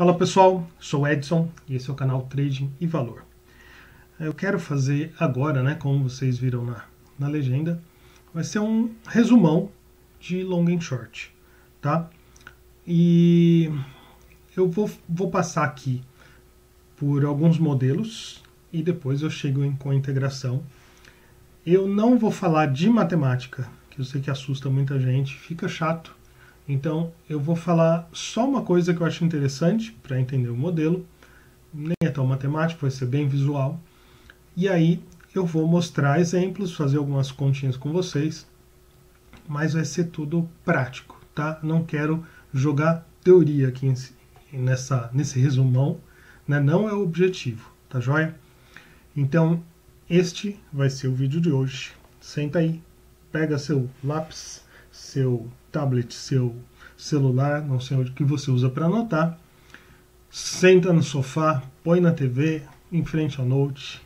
Fala pessoal, sou Edson e esse é o canal Trading e Valor. Eu quero fazer agora, como vocês viram na legenda, vai ser um resumão de long and short, tá? E eu vou passar aqui por alguns modelos e depois eu chego com a integração. Eu não vou falar de matemática, que eu sei que assusta muita gente, fica chato. Então eu vou falar só uma coisa que eu acho interessante para entender o modelo. Nem é tão matemático, vai ser bem visual. E aí eu vou mostrar exemplos, fazer algumas continhas com vocês, mas vai ser tudo prático, tá? Não quero jogar teoria aqui nesse resumão, né? Não é o objetivo, tá joia? Então este vai ser o vídeo de hoje. Senta aí, pega seu lápis, seu tablet, seu celular, não sei o que você usa para anotar, senta no sofá, põe na TV, em frente ao note,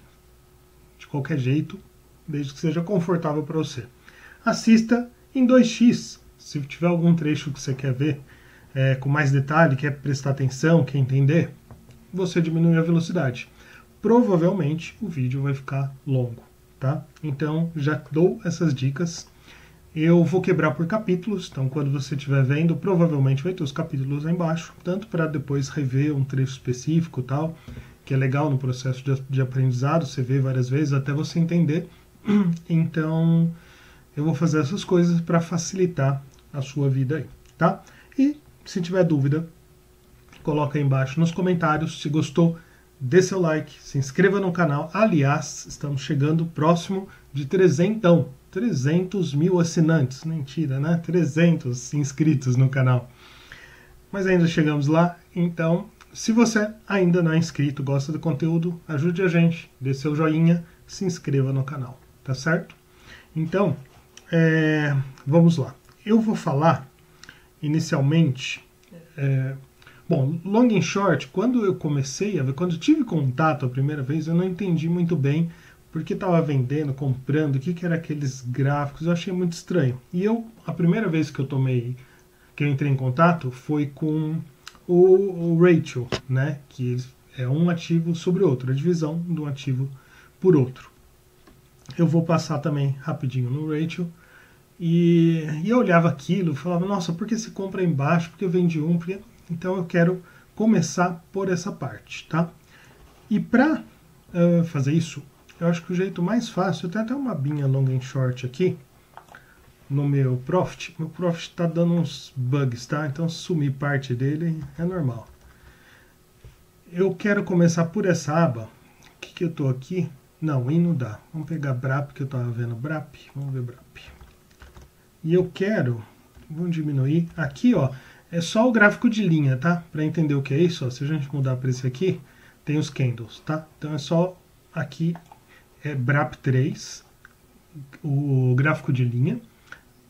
de qualquer jeito, desde que seja confortável para você. Assista em 2x, se tiver algum trecho que você quer ver com mais detalhe, quer prestar atenção, quer entender, você diminui a velocidade. Provavelmente o vídeo vai ficar longo, tá? Então já dou essas dicas. Eu vou quebrar por capítulos, então quando você estiver vendo, provavelmente vai ter os capítulos aí embaixo, tanto para depois rever um trecho específico e tal, que é legal no processo de aprendizado, você vê várias vezes até você entender. Então eu vou fazer essas coisas para facilitar a sua vida aí, tá? E se tiver dúvida, coloca aí embaixo nos comentários. Se gostou, dê seu like, se inscreva no canal. Aliás, estamos chegando próximo de 300 mil assinantes. Mentira, né? 300 inscritos no canal. Mas ainda chegamos lá, então se você ainda não é inscrito, gosta do conteúdo, ajude a gente, dê seu joinha, se inscreva no canal, tá certo? Então, vamos lá. Eu vou falar inicialmente... Bom, long and short, quando eu comecei a ver, quando eu tive contato a primeira vez, eu não entendi muito bem porque estava vendendo, comprando, o que era aqueles gráficos, eu achei muito estranho. E a primeira vez que eu entrei em contato foi com o ratio, né, que é um ativo sobre outro, a divisão de um ativo por outro. Eu vou passar também rapidinho no ratio. E eu olhava aquilo e falava, nossa, por que se compra embaixo, por que vende um, por que... Então eu quero começar por essa parte, tá? E para fazer isso, eu acho que o jeito mais fácil, eu tenho até uma abinha long and short aqui no meu profit. Meu profit está dando uns bugs, tá? Então se sumir parte dele é normal. Eu quero começar por essa aba. O que eu tô aqui? Não, não dá. Vamos pegar BRAP, que eu estava vendo BRAP. Vamos ver BRAP. E eu quero, vamos diminuir, aqui ó, é só o gráfico de linha, tá? Para entender o que é isso, ó, se a gente mudar para esse aqui, tem os candles, tá? Então é só aqui, BRAP 3, o gráfico de linha,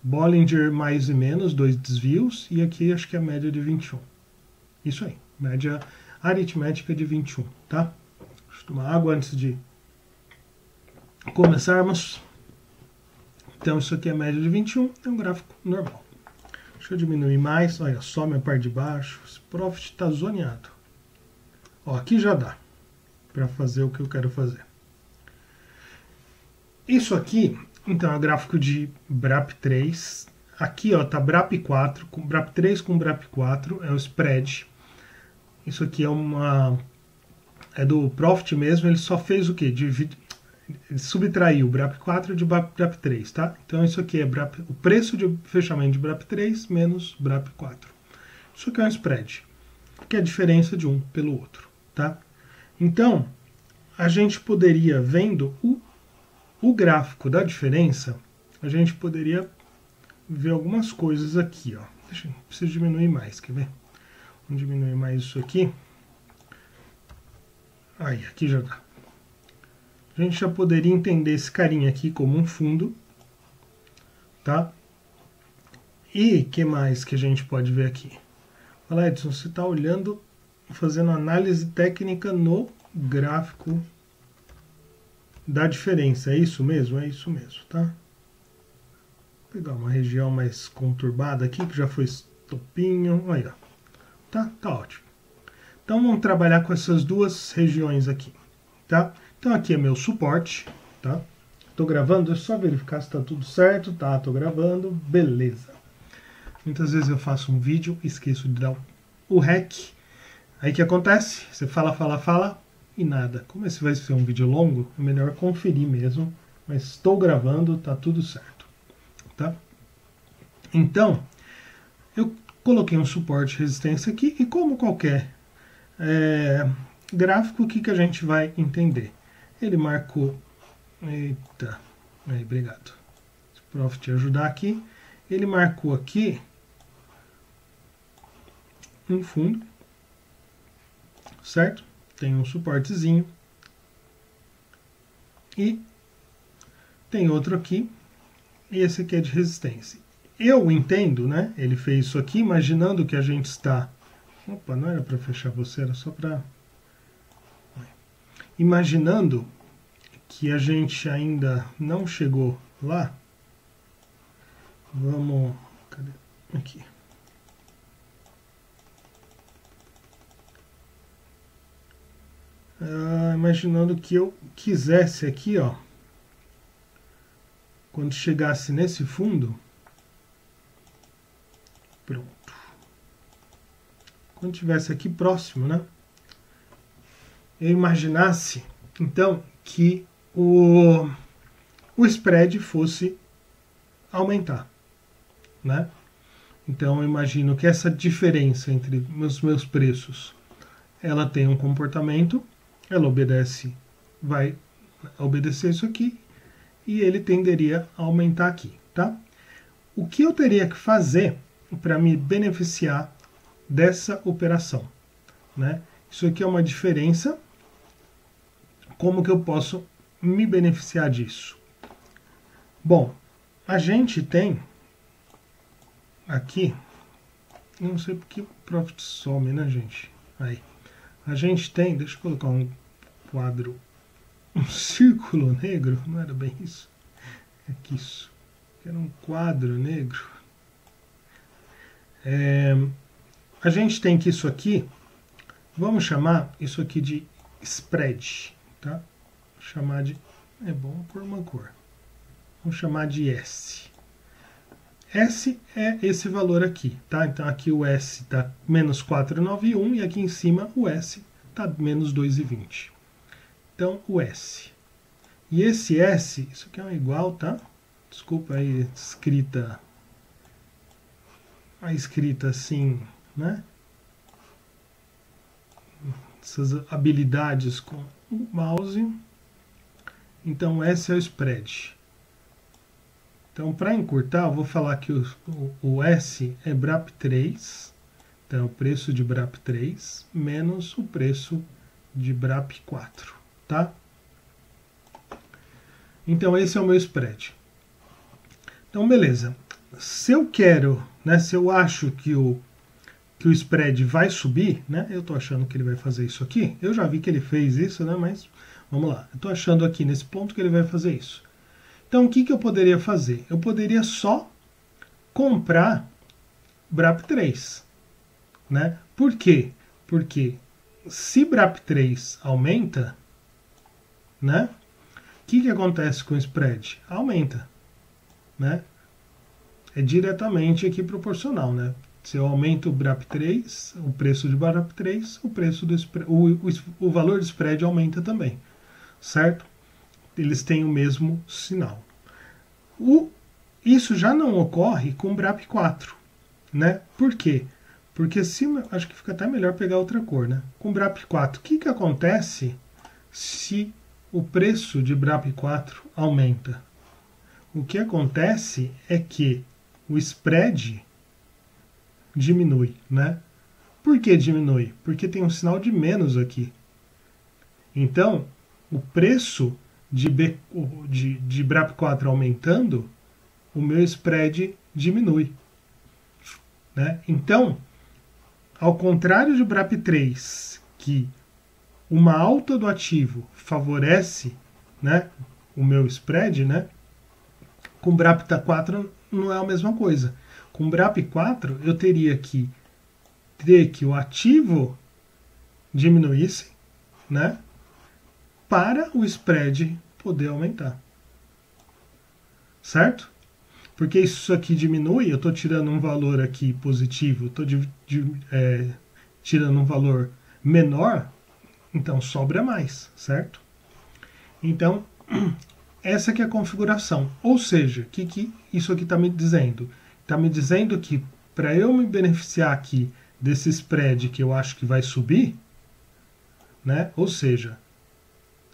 Bollinger mais e menos, 2 desvios, e aqui acho que é a média de 21. Isso aí, média aritmética de 21, tá? Deixa eu tomar água antes de começarmos. Então isso aqui é a média de 21, é um gráfico normal. Deixa eu diminuir mais, olha, só minha parte de baixo, esse profit está zoneado. Ó, aqui já dá para fazer o que eu quero fazer. Isso aqui, então, é o gráfico de BRAP 3. Aqui, ó, tá BRAP 4, com BRAP 3 com BRAP 4, é o spread. Isso aqui é do profit mesmo, ele só fez o quê? Ele subtraiu o BRAP 4 de BRAP 3, tá? Então isso aqui é o preço de fechamento de BRAP 3 menos BRAP 4. Isso aqui é um spread, que é a diferença de um pelo outro, tá? Então, a gente poderia, vendo o gráfico da diferença, a gente poderia ver algumas coisas aqui, ó. Preciso diminuir mais, quer ver? Vamos diminuir mais isso aqui. Aí, aqui já dá. A gente já poderia entender esse carinha aqui como um fundo, tá? E que mais que a gente pode ver aqui? Fala, Edson, você está olhando, fazendo análise técnica no gráfico da diferença, é isso mesmo? É isso mesmo, tá? Vou pegar uma região mais conturbada aqui, que já foi topinho, aí ó, tá ótimo. Então vamos trabalhar com essas duas regiões aqui, tá? Então aqui é meu suporte, tá? Tô gravando, é só verificar se tá tudo certo, tá? Tô gravando, beleza. Muitas vezes eu faço um vídeo, esqueço de dar o REC. Aí o que acontece? Você fala e nada. Como esse vai ser um vídeo longo, é melhor conferir mesmo. Mas estou gravando, tá tudo certo, tá? Então, eu coloquei um suporte de resistência aqui e como qualquer gráfico, o que a gente vai entender? Ele marcou... Eita, aí, obrigado. Se o prof te ajudar aqui. Ele marcou aqui um fundo, certo? Tem um suportezinho. E tem outro aqui. E esse aqui é de resistência. Eu entendo, né? Ele fez isso aqui imaginando que a gente está... Opa, não era para fechar você, era só para... Imaginando que a gente ainda não chegou lá. Vamos... Cadê? Aqui. Imaginando que eu quisesse aqui, ó, quando chegasse nesse fundo, pronto. Quando estivesse aqui próximo, né? Eu imaginasse, então, que o spread fosse aumentar, né? Então, eu imagino que essa diferença entre os meus preços, ela tem um comportamento, ela vai obedecer isso aqui, e ele tenderia a aumentar aqui, tá? O que eu teria que fazer para me beneficiar dessa operação, né? Isso aqui é uma diferença. Como que eu posso me beneficiar disso? Bom, a gente tem aqui, não sei porque o Profit some, né, gente? Aí, a gente tem, deixa eu colocar um quadro, um círculo negro, não era bem isso? É que isso, era um quadro negro. A gente tem que isso aqui, vamos chamar isso aqui de spread, tá? Chamar de, é bom por uma cor. Vamos chamar de S. S é esse valor aqui, tá? Então aqui o S está menos 4,91 e aqui em cima o S está menos 2,20. Então o S. E esse S, isso aqui é um igual, tá? Desculpa aí a escrita assim, né? Essas habilidades com o mouse. Então S é o spread. Então, para encurtar, eu vou falar que o S é BRAP3, então é o preço de BRAP3 menos o preço de BRAP4, tá? Então, esse é o meu spread. Então, beleza. Se eu quero, né, se eu acho que o spread vai subir, né, eu estou achando que ele vai fazer isso aqui, eu já vi que ele fez isso, né, mas vamos lá. Eu estou achando aqui nesse ponto que ele vai fazer isso. Então, o que eu poderia fazer? Eu poderia só comprar BRAP3, né? Por quê? Porque se BRAP3 aumenta, né? O que acontece com o spread? Aumenta, né? É diretamente aqui proporcional, né? Se eu aumento o BRAP3, o preço de BRAP3, o preço do o valor do spread aumenta também, certo? Eles têm o mesmo sinal. Isso já não ocorre com BRAP4, né? Por quê? Porque acho que fica até melhor pegar outra cor, né? Com BRAP4, o que acontece se o preço de BRAP4 aumenta? O que acontece é que o spread diminui, né? Por que diminui? Porque tem um sinal de menos aqui. Então, o preço de BRAP4 aumentando, o meu spread diminui, né? Então, ao contrário de BRAP3, que uma alta do ativo favorece, né, o meu spread, né? Com BRAP4 não é a mesma coisa. Com BRAP4 eu teria que ter que o ativo diminuísse, né, para o spread poder aumentar. Certo? Porque isso aqui diminui, eu estou tirando um valor aqui positivo, estou tirando um valor menor, então sobra mais, certo? Então, essa que é a configuração. Ou seja, o que isso aqui está me dizendo? Está me dizendo que para eu me beneficiar aqui desse spread que eu acho que vai subir, né? Ou seja,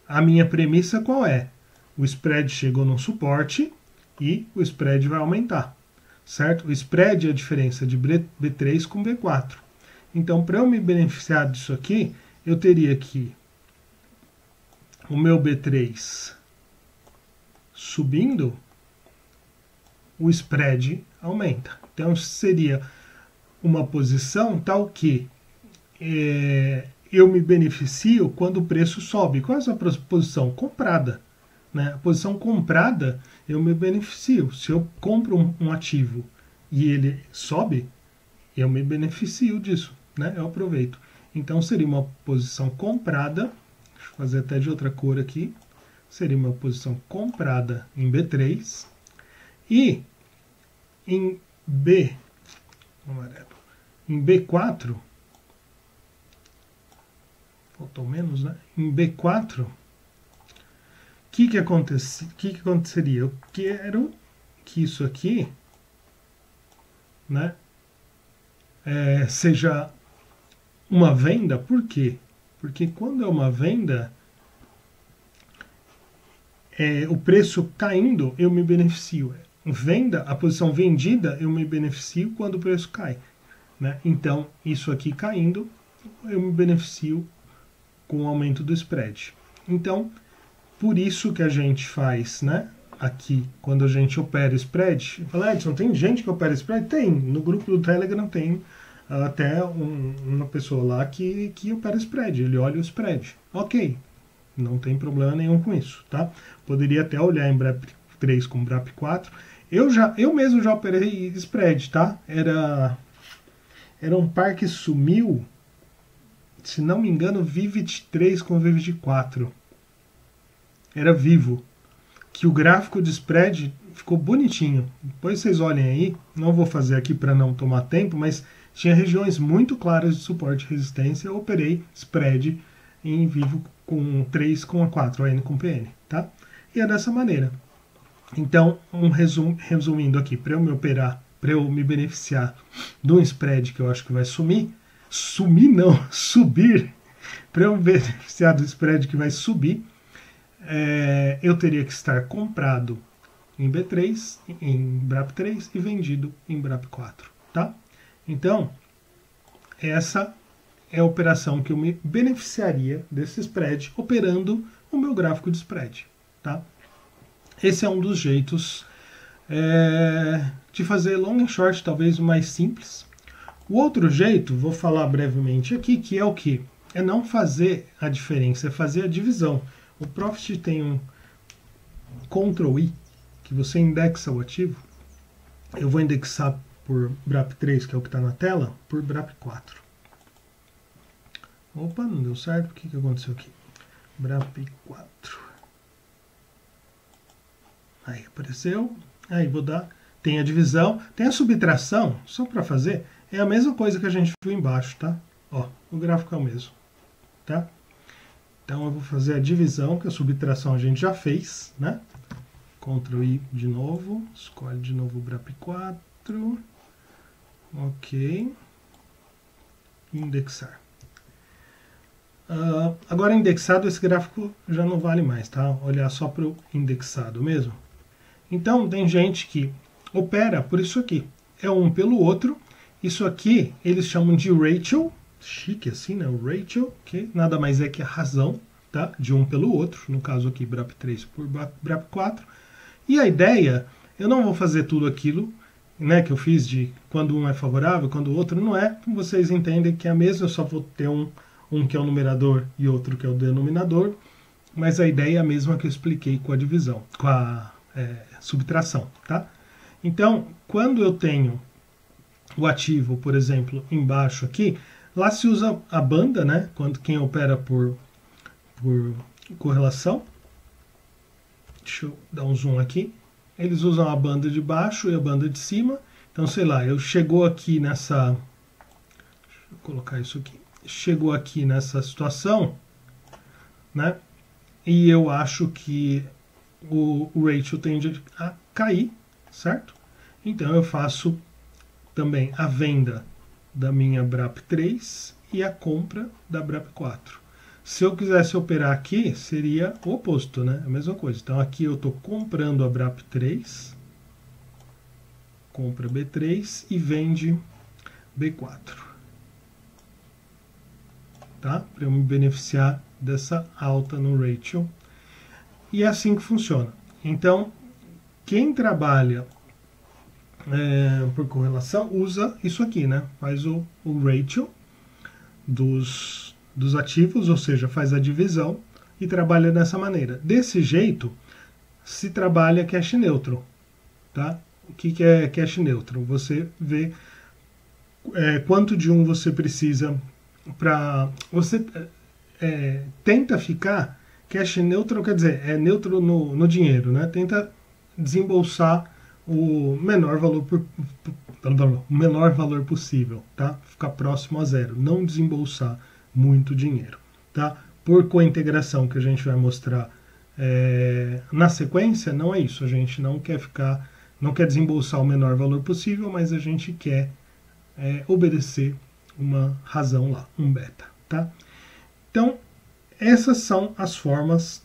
a minha premissa qual é? O spread chegou num suporte e o spread vai aumentar, certo? O spread é a diferença de B3 com B4. Então, para eu me beneficiar disso aqui, eu teria que o meu B3 subindo, o spread aumenta. Então, seria uma posição tal que eu me beneficio quando o preço sobe. Qual é essa posição? Comprada. Né? A posição comprada, eu me beneficio. Se eu compro um ativo e ele sobe, eu me beneficio disso. Né? Eu aproveito. Então, seria uma posição comprada. Deixa eu fazer até de outra cor aqui. Seria uma posição comprada em B3. E em em B4, faltou menos, né? Em B4, o que aconteceria? Eu quero que isso aqui, né, seja uma venda. Por quê? Porque quando é uma venda, o preço caindo, eu me beneficio. Venda, a posição vendida, eu me beneficio quando o preço cai. Né? Então, isso aqui caindo, eu me beneficio com o aumento do spread. Então, por isso que a gente faz, né, aqui, quando a gente opera spread, fala, Edson, tem gente que opera spread? Tem, no grupo do Telegram tem até uma pessoa lá que opera spread, ele olha o spread. Ok, não tem problema nenhum com isso, tá? Poderia até olhar em BRAP 3 com BRAP 4. Eu mesmo já operei spread, tá? Era um par que sumiu, se não me engano, Vivid 3 com Vivid 4. Era vivo. Que o gráfico de spread ficou bonitinho. Depois vocês olhem aí. Não vou fazer aqui para não tomar tempo, mas tinha regiões muito claras de suporte e resistência. Eu operei spread em vivo com 3 com a 4, AN com PN, tá? E é dessa maneira. Então, resumindo aqui, para eu me operar, para eu me beneficiar de um spread que eu acho que vai subir, para eu me beneficiar do spread que vai subir, eu teria que estar comprado em B3, em BRAP 3 e vendido em BRAP 4, tá? Então, essa é a operação que eu me beneficiaria desse spread operando o meu gráfico de spread, tá? Esse é um dos jeitos de fazer long and short, talvez o mais simples. O outro jeito, vou falar brevemente aqui, que é o que? É não fazer a diferença, é fazer a divisão. O Profit tem um Ctrl+I, que você indexa o ativo. Eu vou indexar por BRAP 3, que é o que está na tela, por BRAP 4. Opa, não deu certo. O que aconteceu aqui? BRAP 4. Aí apareceu. Aí vou dar. Tem a divisão. Tem a subtração, só para fazer. É a mesma coisa que a gente viu embaixo, tá? Ó, o gráfico é o mesmo, tá? Então eu vou fazer a divisão, que a subtração a gente já fez, né? Ctrl+I de novo, escolhe de novo o BRAP 4. Ok. Indexar. Agora indexado, esse gráfico já não vale mais, tá? Olhar só para o indexado mesmo. Então tem gente que opera por isso aqui. É um pelo outro. Isso aqui eles chamam de ratio. Chique assim, né? O ratio, que nada mais é que a razão, tá? De um pelo outro. No caso aqui, BRAP 3 por BRAP 4. E a ideia, eu não vou fazer tudo aquilo, né, que eu fiz de quando um é favorável, quando o outro não é. Vocês entendem que é a mesma, eu só vou ter um que é o numerador e outro que é o denominador. Mas a ideia é a mesma que eu expliquei com a divisão, com a subtração, tá? Então, quando eu tenho o ativo, por exemplo, embaixo aqui, Lá se usa a banda, né? Quando quem opera por correlação. Deixa eu dar um zoom aqui. Eles usam a banda de baixo e a banda de cima. Então, sei lá, eu chegou aqui nessa... Deixa eu colocar isso aqui. Chegou aqui nessa situação, né? E eu acho que o ratio tende a cair, certo? Então eu faço também a venda da minha BRAP3 e a compra da BRAP4. Se eu quisesse operar aqui, seria o oposto, né? A mesma coisa. Então aqui eu estou comprando a BRAP3, compra B3 e vende B4. Tá? Para eu me beneficiar dessa alta no ratio. E é assim que funciona. Então, quem trabalha por correlação usa isso aqui, né? Faz o ratio dos ativos, ou seja, faz a divisão e trabalha dessa maneira. Desse jeito, se trabalha cash neutral. Tá? O que é cash neutral? Você vê quanto de um você precisa para... Você tenta ficar cash neutral, quer dizer, é neutro no dinheiro, né? Tenta desembolsar o menor valor possível, tá? Ficar próximo a zero, não desembolsar muito dinheiro, tá? Por cointegração que a gente vai mostrar na sequência, não é isso. A gente não quer desembolsar o menor valor possível, mas a gente quer obedecer uma razão lá, um beta, tá? Então, essas são as formas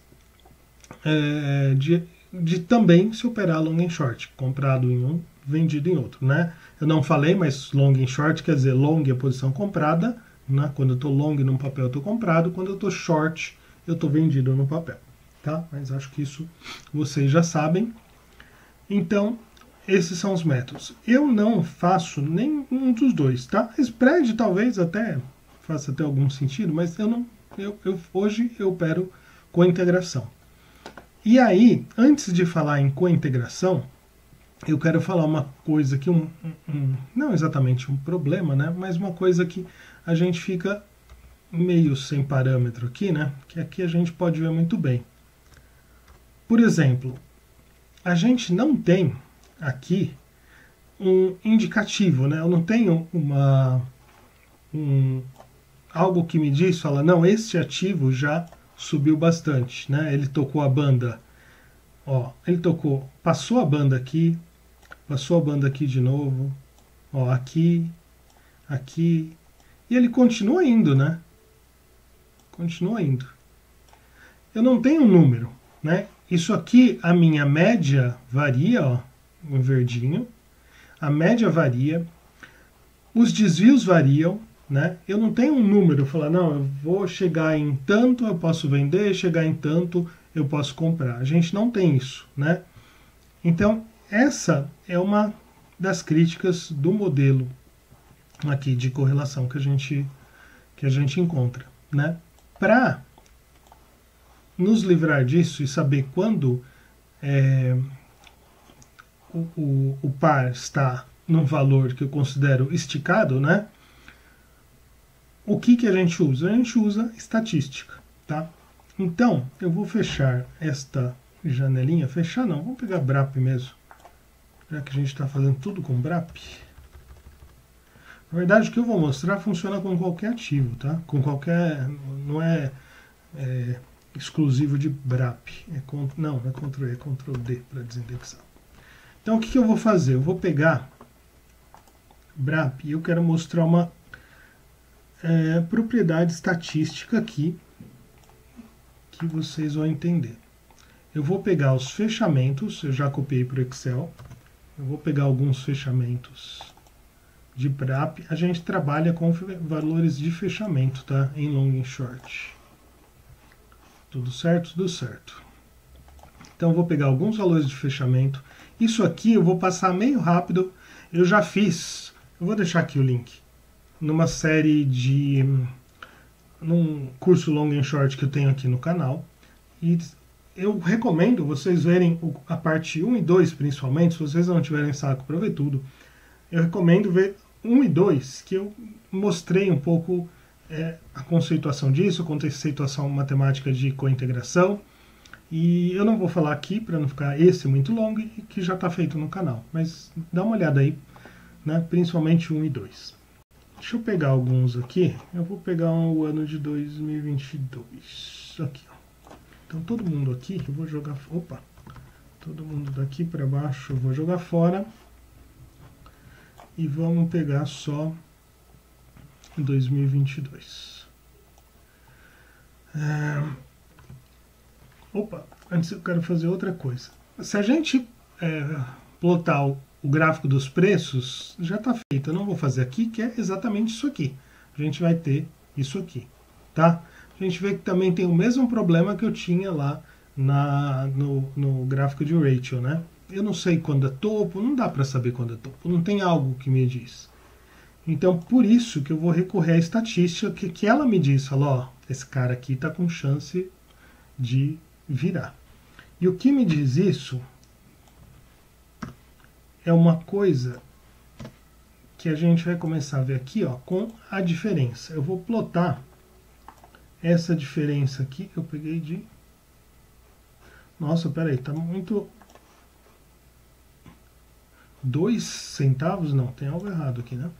de também se operar long and short, comprado em um, vendido em outro, né? Eu não falei, mas long and short quer dizer long é a posição comprada, né? Quando eu estou long no papel eu estou comprado, quando eu estou short eu estou vendido no papel, tá? Mas acho que isso vocês já sabem. Então, esses são os métodos. Eu não faço nenhum dos dois, tá? Spread talvez até faça até algum sentido, mas eu não. Hoje eu opero com integração. E aí, antes de falar em cointegração, eu quero falar uma coisa que não exatamente um problema, né? Mas uma coisa que a gente fica meio sem parâmetro aqui, né? Que aqui a gente pode ver muito bem. Por exemplo, a gente não tem aqui um indicativo, né? Eu não tenho algo que me diz, fala, não, este ativo já subiu bastante, né? Ele tocou a banda, ó, ele tocou, passou a banda aqui de novo, ó, aqui, e ele continua indo, né? Continua indo. Eu não tenho um número, né? Isso aqui, a minha média varia, ó, em verdinho, a média varia, os desvios variam, né? Eu não tenho um número, falar, não, eu vou chegar em tanto, eu posso vender, chegar em tanto, eu posso comprar. A gente não tem isso, né? Então, essa é uma das críticas do modelo aqui de correlação que a gente encontra, né? Para nos livrar disso e saber quando o par está num valor que eu considero esticado, né? O que a gente usa? A gente usa estatística, tá? Então, eu vou fechar esta janelinha. Fechar não, vamos pegar BRAP mesmo. Já que a gente está fazendo tudo com BRAP. Na verdade, o que eu vou mostrar funciona com qualquer ativo, tá? Com qualquer... Não é exclusivo de BRAP. Não é Ctrl E, é Ctrl D para desindexar. Então, o que eu vou fazer? Eu vou pegar BRAP e eu quero mostrar uma propriedade estatística aqui que vocês vão entender. Eu vou pegar os fechamentos, eu já copiei para o Excel, eu vou pegar alguns fechamentos de BRAP, a gente trabalha com valores de fechamento, tá? Em long e short. Tudo certo? Tudo certo. Então eu vou pegar alguns valores de fechamento, isso aqui eu vou passar meio rápido, eu já fiz, eu vou deixar aqui o link, numa série num curso long and short que eu tenho aqui no canal, e eu recomendo vocês verem a parte 1 e 2 principalmente, se vocês não tiverem saco para ver tudo, eu recomendo ver 1 e 2, que eu mostrei um pouco a conceituação disso, a conceituação matemática de cointegração, e eu não vou falar aqui para não ficar esse muito longo, e que já está feito no canal, mas dá uma olhada aí, né, principalmente 1 e 2. Deixa eu pegar alguns aqui, eu vou pegar o ano de 2022, aqui, ó. Então todo mundo aqui, eu vou jogar, opa, todo mundo daqui para baixo eu vou jogar fora, e vamos pegar só 2022. Opa, antes eu quero fazer outra coisa. Se a gente plotar o gráfico dos preços, já está feito. Eu não vou fazer aqui, que é exatamente isso aqui. A gente vai ter isso aqui, tá? A gente vê que também tem o mesmo problema que eu tinha lá no gráfico de Rachel, né? Eu não sei quando é topo, não dá para saber quando é topo, não tem algo que me diz. Então, por isso que eu vou recorrer à estatística que ela me diz, falou, ó, esse cara aqui está com chance de virar. E o que me diz isso é uma coisa que a gente vai começar a ver aqui, ó, com a diferença. Eu vou plotar essa diferença aqui, eu peguei de... Nossa, peraí, tá muito... 2 centavos? Não, tem algo errado aqui, né?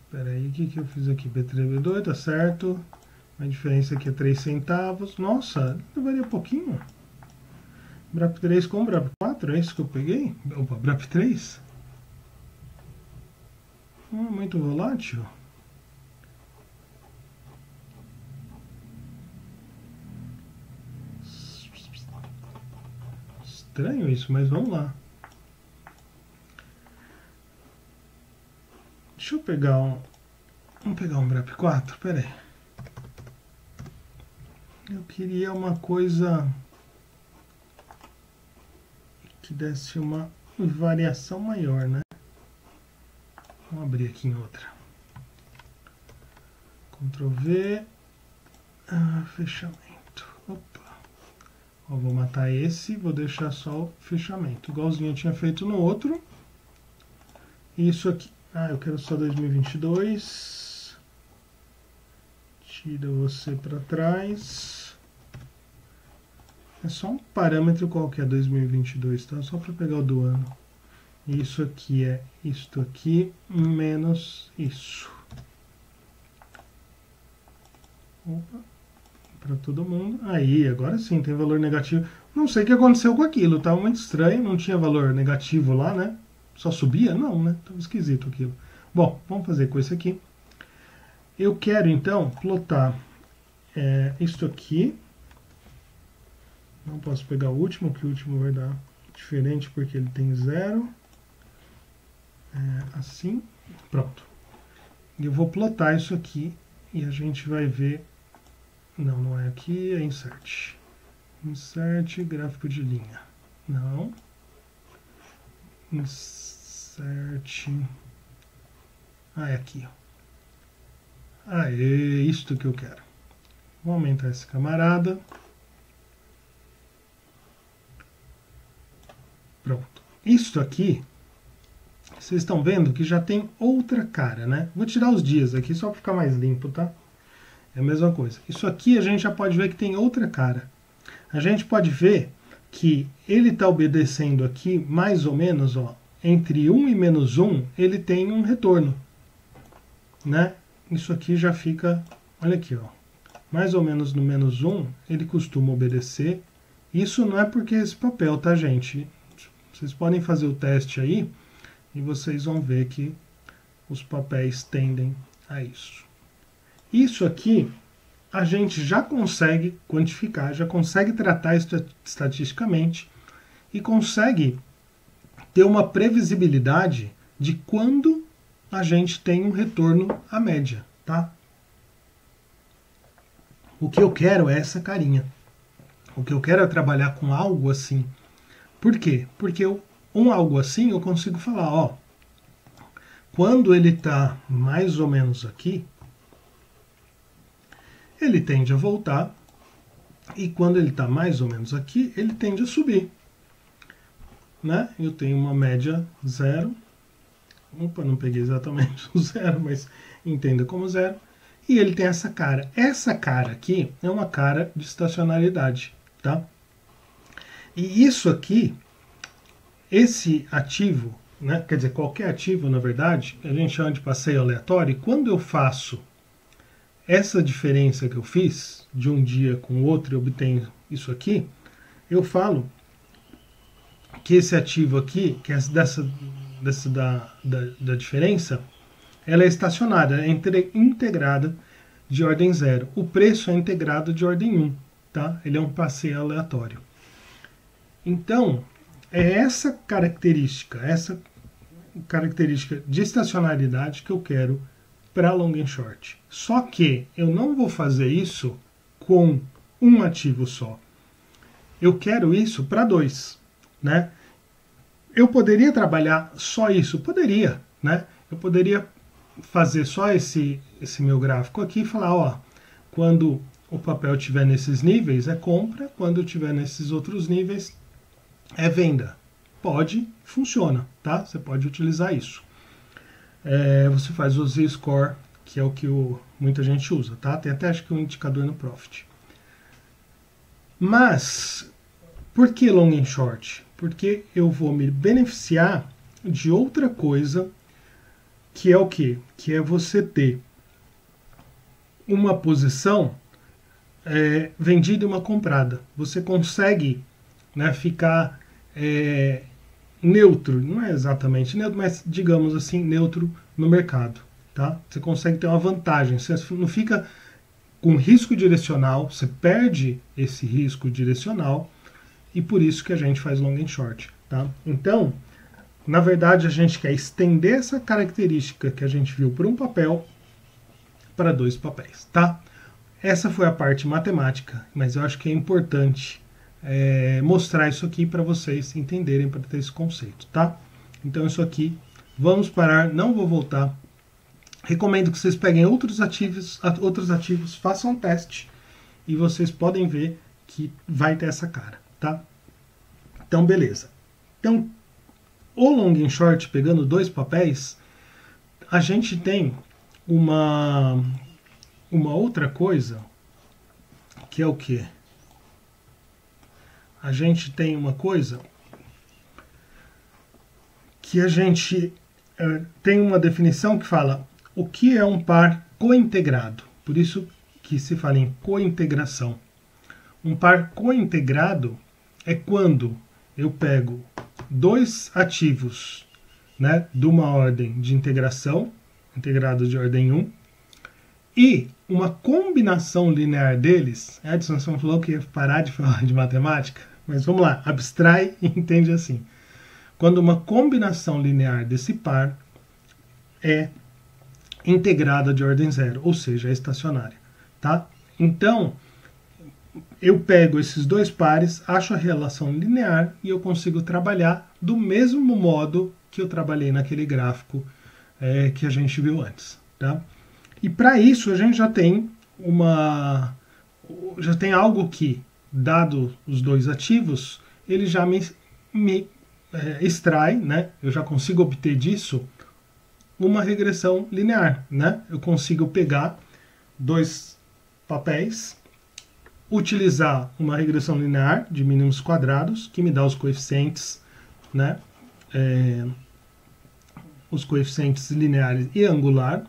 Espera aí, o que eu fiz aqui? B3, B2, tá certo. A diferença aqui é 3 centavos. Nossa, varia pouquinho. BRAP 3 com BRAP 4, é isso que eu peguei? Opa, BRAP 3? Muito volátil. Estranho isso, mas vamos lá. Deixa eu pegar vamos pegar um BRAP 4, pera aí. Eu queria uma coisa que desse uma variação maior, né? Vamos abrir aqui em outra. Ctrl V, fechamento. Opa. Ó, vou matar esse, vou deixar só o fechamento, igualzinho eu tinha feito no outro. Isso aqui, eu quero só 2022. Tira você para trás. É só um parâmetro qualquer 2022, tá? Só para pegar o do ano. Isso aqui é isto aqui menos isso. Opa, para todo mundo. Aí, agora sim, tem valor negativo. Não sei o que aconteceu com aquilo, tá muito estranho, não tinha valor negativo lá, né? Só subia? Não, né? Tava esquisito aquilo. Bom, vamos fazer com esse aqui. Eu quero, então, plotar isto aqui. Não posso pegar o último, que o último vai dar diferente, porque ele tem 0. Assim, pronto. E eu vou plotar isso aqui, e a gente vai ver... Não, não é aqui, é Insert. Insert, gráfico de linha. Não. Insert... é aqui, ó. É isto que eu quero. Vou aumentar esse camarada. Pronto. Isto aqui, vocês estão vendo que já tem outra cara, né? Vou tirar os dias aqui só para ficar mais limpo, tá? É a mesma coisa. Isso aqui a gente já pode ver que tem outra cara. A gente pode ver que ele está obedecendo aqui, mais ou menos, ó, entre 1 e menos 1, ele tem um retorno, né? Isso aqui já fica, olha aqui, ó, mais ou menos no menos 1, ele costuma obedecer. Isso não é porque esse papel, tá, gente? Vocês podem fazer o teste aí e vocês vão ver que os papéis tendem a isso. Isso aqui a gente já consegue quantificar, já consegue tratar estatisticamente e consegue ter uma previsibilidade de quando a gente tem um retorno à média, tá? O que eu quero é essa carinha. O que eu quero é trabalhar com algo assim. Por quê? Porque algo assim eu consigo falar, ó, quando ele está mais ou menos aqui, ele tende a voltar E quando ele está mais ou menos aqui, ele tende a subir, né? Eu tenho uma média zero. Opa, não peguei exatamente o zero, mas entenda como zero. E ele tem essa cara. Essa cara aqui é uma cara de estacionariedade, tá? E isso aqui, esse ativo, né, quer dizer, qualquer ativo, na verdade, a gente chama de passeio aleatório. E quando eu faço essa diferença que eu fiz de um dia com o outro e obtenho isso aqui, eu falo que esse ativo aqui, que é da diferença, ela é estacionária, é integrada de ordem 0. O preço é integrado de ordem 1, tá? Ele é um passeio aleatório. Então, é essa característica de estacionalidade que eu quero para long and short. Só que eu não vou fazer isso com um ativo só. Eu quero isso para 2, né? Eu poderia trabalhar só isso? Poderia, né? Eu poderia fazer só esse meu gráfico aqui e falar, ó, quando o papel estiver nesses níveis é compra, quando estiver nesses outros níveis é venda. Pode, funciona, tá? Você pode utilizar isso. Você faz o Z-Score, que é o que muita gente usa, tá? Tem até acho que um indicador no Profit. Mas, por que long and short? Porque eu vou me beneficiar de outra coisa, que é o quê? Que é você ter uma posição vendida e uma comprada. Você consegue, né, ficar neutro, não é exatamente neutro, mas digamos assim, neutro no mercado. Tá? Você consegue ter uma vantagem, você não fica com risco direcional, você perde esse risco direcional, e por isso que a gente faz long and short. Tá? Então, na verdade, a gente quer estender essa característica que a gente viu por um papel para 2 papéis. Tá? Essa foi a parte matemática, mas eu acho que é importante mostrar isso aqui para vocês entenderem, para ter esse conceito. Tá? Então, isso aqui, vamos parar, não vou voltar. Recomendo que vocês peguem outros ativos, façam um teste e vocês podem ver que vai ter essa cara, tá? Então, beleza. Então, o long and short, pegando 2 papéis, a gente tem uma outra coisa, que é o quê? A gente tem uma coisa que a gente tem uma definição que fala o que é um par cointegrado. Por isso que se fala em cointegração. Um par cointegrado é quando eu pego 2 ativos, né, de uma ordem de integração, integrado de ordem 1, e uma combinação linear deles. Edson falou que ia parar de falar de matemática, mas vamos lá, abstrai e entende assim. Quando uma combinação linear desse par é integrada de ordem 0, ou seja, é estacionária. Tá? Então, eu pego esses 2 pares, acho a relação linear e eu consigo trabalhar do mesmo modo que eu trabalhei naquele gráfico que a gente viu antes. Tá? E para isso a gente já tem algo que, dado os 2 ativos, ele já me extrai, né? Eu já consigo obter disso uma regressão linear, né? Eu consigo pegar 2 papéis, utilizar uma regressão linear de mínimos quadrados, que me dá os coeficientes, né? Os coeficientes lineares e angular,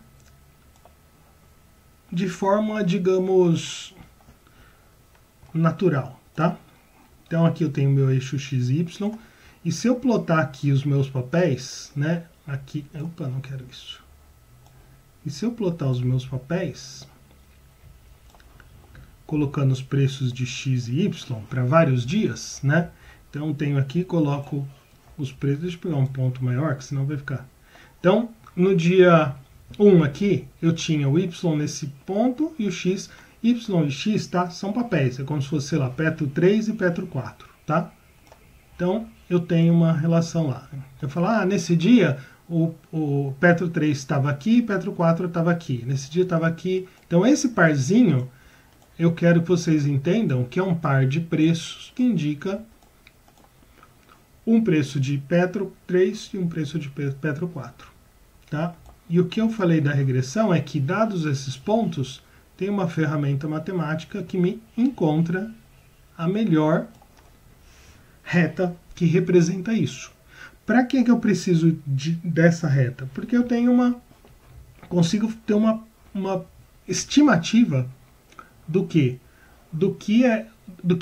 de forma, digamos, natural, tá? Então aqui eu tenho meu eixo x e y, e se eu plotar aqui os meus papéis, né? Aqui, opa, não quero isso. E se eu plotar os meus papéis, colocando os preços de x e y para vários dias, né? Então tenho aqui, coloco os preços, deixa eu pegar um ponto maior, que senão vai ficar. Então, no dia 1 aqui, eu tinha o y nesse ponto e o x. Y e x, tá? São papéis, é como se fosse, sei lá, Petro 3 e Petro 4, tá? Então, eu tenho uma relação lá. Eu falo, nesse dia o Petro 3 estava aqui, Petro 4 estava aqui. Nesse dia estava aqui. Então, esse parzinho eu quero que vocês entendam que é um par de preços que indica um preço de Petro 3 e um preço de Petro 4. Tá? E o que eu falei da regressão é que, dados esses pontos, tem uma ferramenta matemática que me encontra a melhor reta que representa isso. Para que eu preciso dessa reta? Porque eu tenho consigo ter uma estimativa do que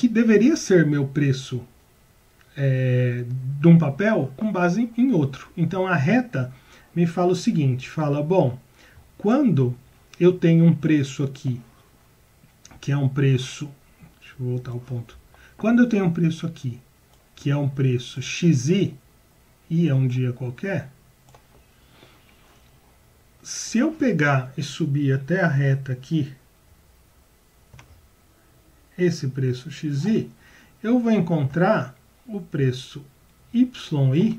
deveria ser meu preço de um papel com base em outro. Então a reta me fala o seguinte, fala, bom, quando eu tenho um preço aqui, que é um preço, deixa eu voltar ao ponto, quando eu tenho um preço aqui, que é um preço XI, e é um dia qualquer, se eu pegar e subir até a reta aqui, esse preço XI, eu vou encontrar o preço YI,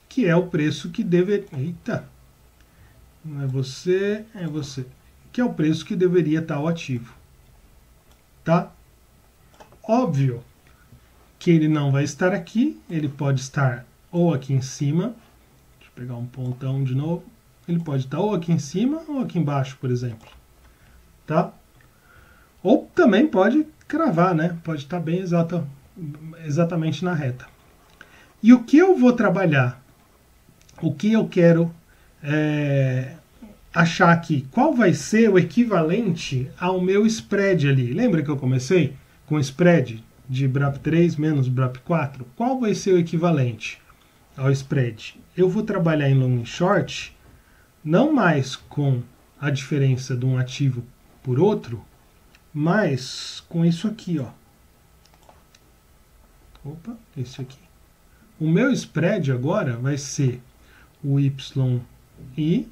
que é o preço que não é você, é você. Que é o preço que deveria estar o ativo. Tá? Óbvio que ele não vai estar aqui, ele pode estar ou aqui em cima, deixa eu pegar um pontão de novo, ele pode estar ou aqui em cima ou aqui embaixo, por exemplo. Tá? Ou também pode cravar, né? Pode estar bem exatamente na reta. E o que eu vou trabalhar? O que eu quero achar aqui? Qual vai ser o equivalente ao meu spread ali? Lembra que eu comecei com spread de BRAP 3 menos BRAP 4? Qual vai ser o equivalente ao spread? Eu vou trabalhar em long e short não mais com a diferença de um ativo por outro, mas com isso aqui, ó. Opa, esse aqui. O meu spread agora vai ser o YI,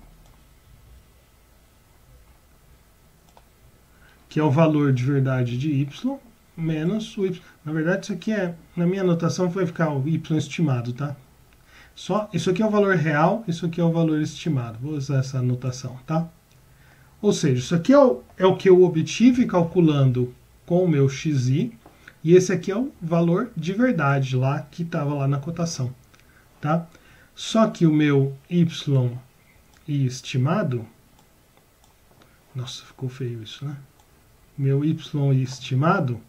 que é o valor de verdade de Y, menos o Y. Na verdade, isso aqui na minha anotação vai ficar o Y estimado, tá? Isso aqui é o valor real, isso aqui é o valor estimado. Vou usar essa anotação, tá? Ou seja, isso aqui é o que eu obtive calculando com o meu XI, e esse aqui é o valor de verdade lá que estava lá na cotação, tá? Só que o meu YI estimado, nossa, ficou feio isso, né? Meu YI estimado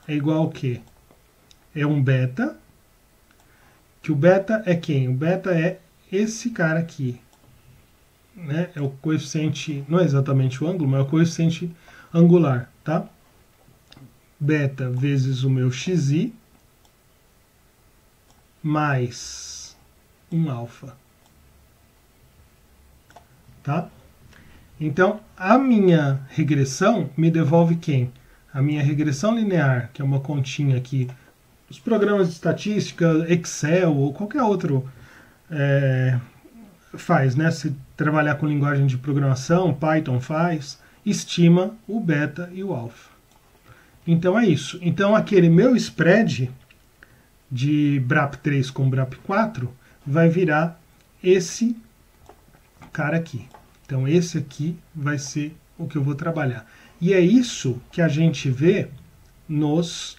é igual ao quê? É um beta, que o beta é quem? O beta é esse cara aqui, né? É o coeficiente, não é exatamente o ângulo, mas é o coeficiente angular, tá? Beta vezes o meu XI mais um alfa, tá? Então, a minha regressão me devolve quem? A minha regressão linear, que é uma continha aqui, os programas de estatística, Excel ou qualquer outro faz, né? Se trabalhar com linguagem de programação, Python faz, estima o beta e o alfa. Então é isso. Então aquele meu spread de BRAP 3 com BRAP 4 vai virar esse cara aqui. Então esse aqui vai ser o que eu vou trabalhar. E é isso que a gente vê nos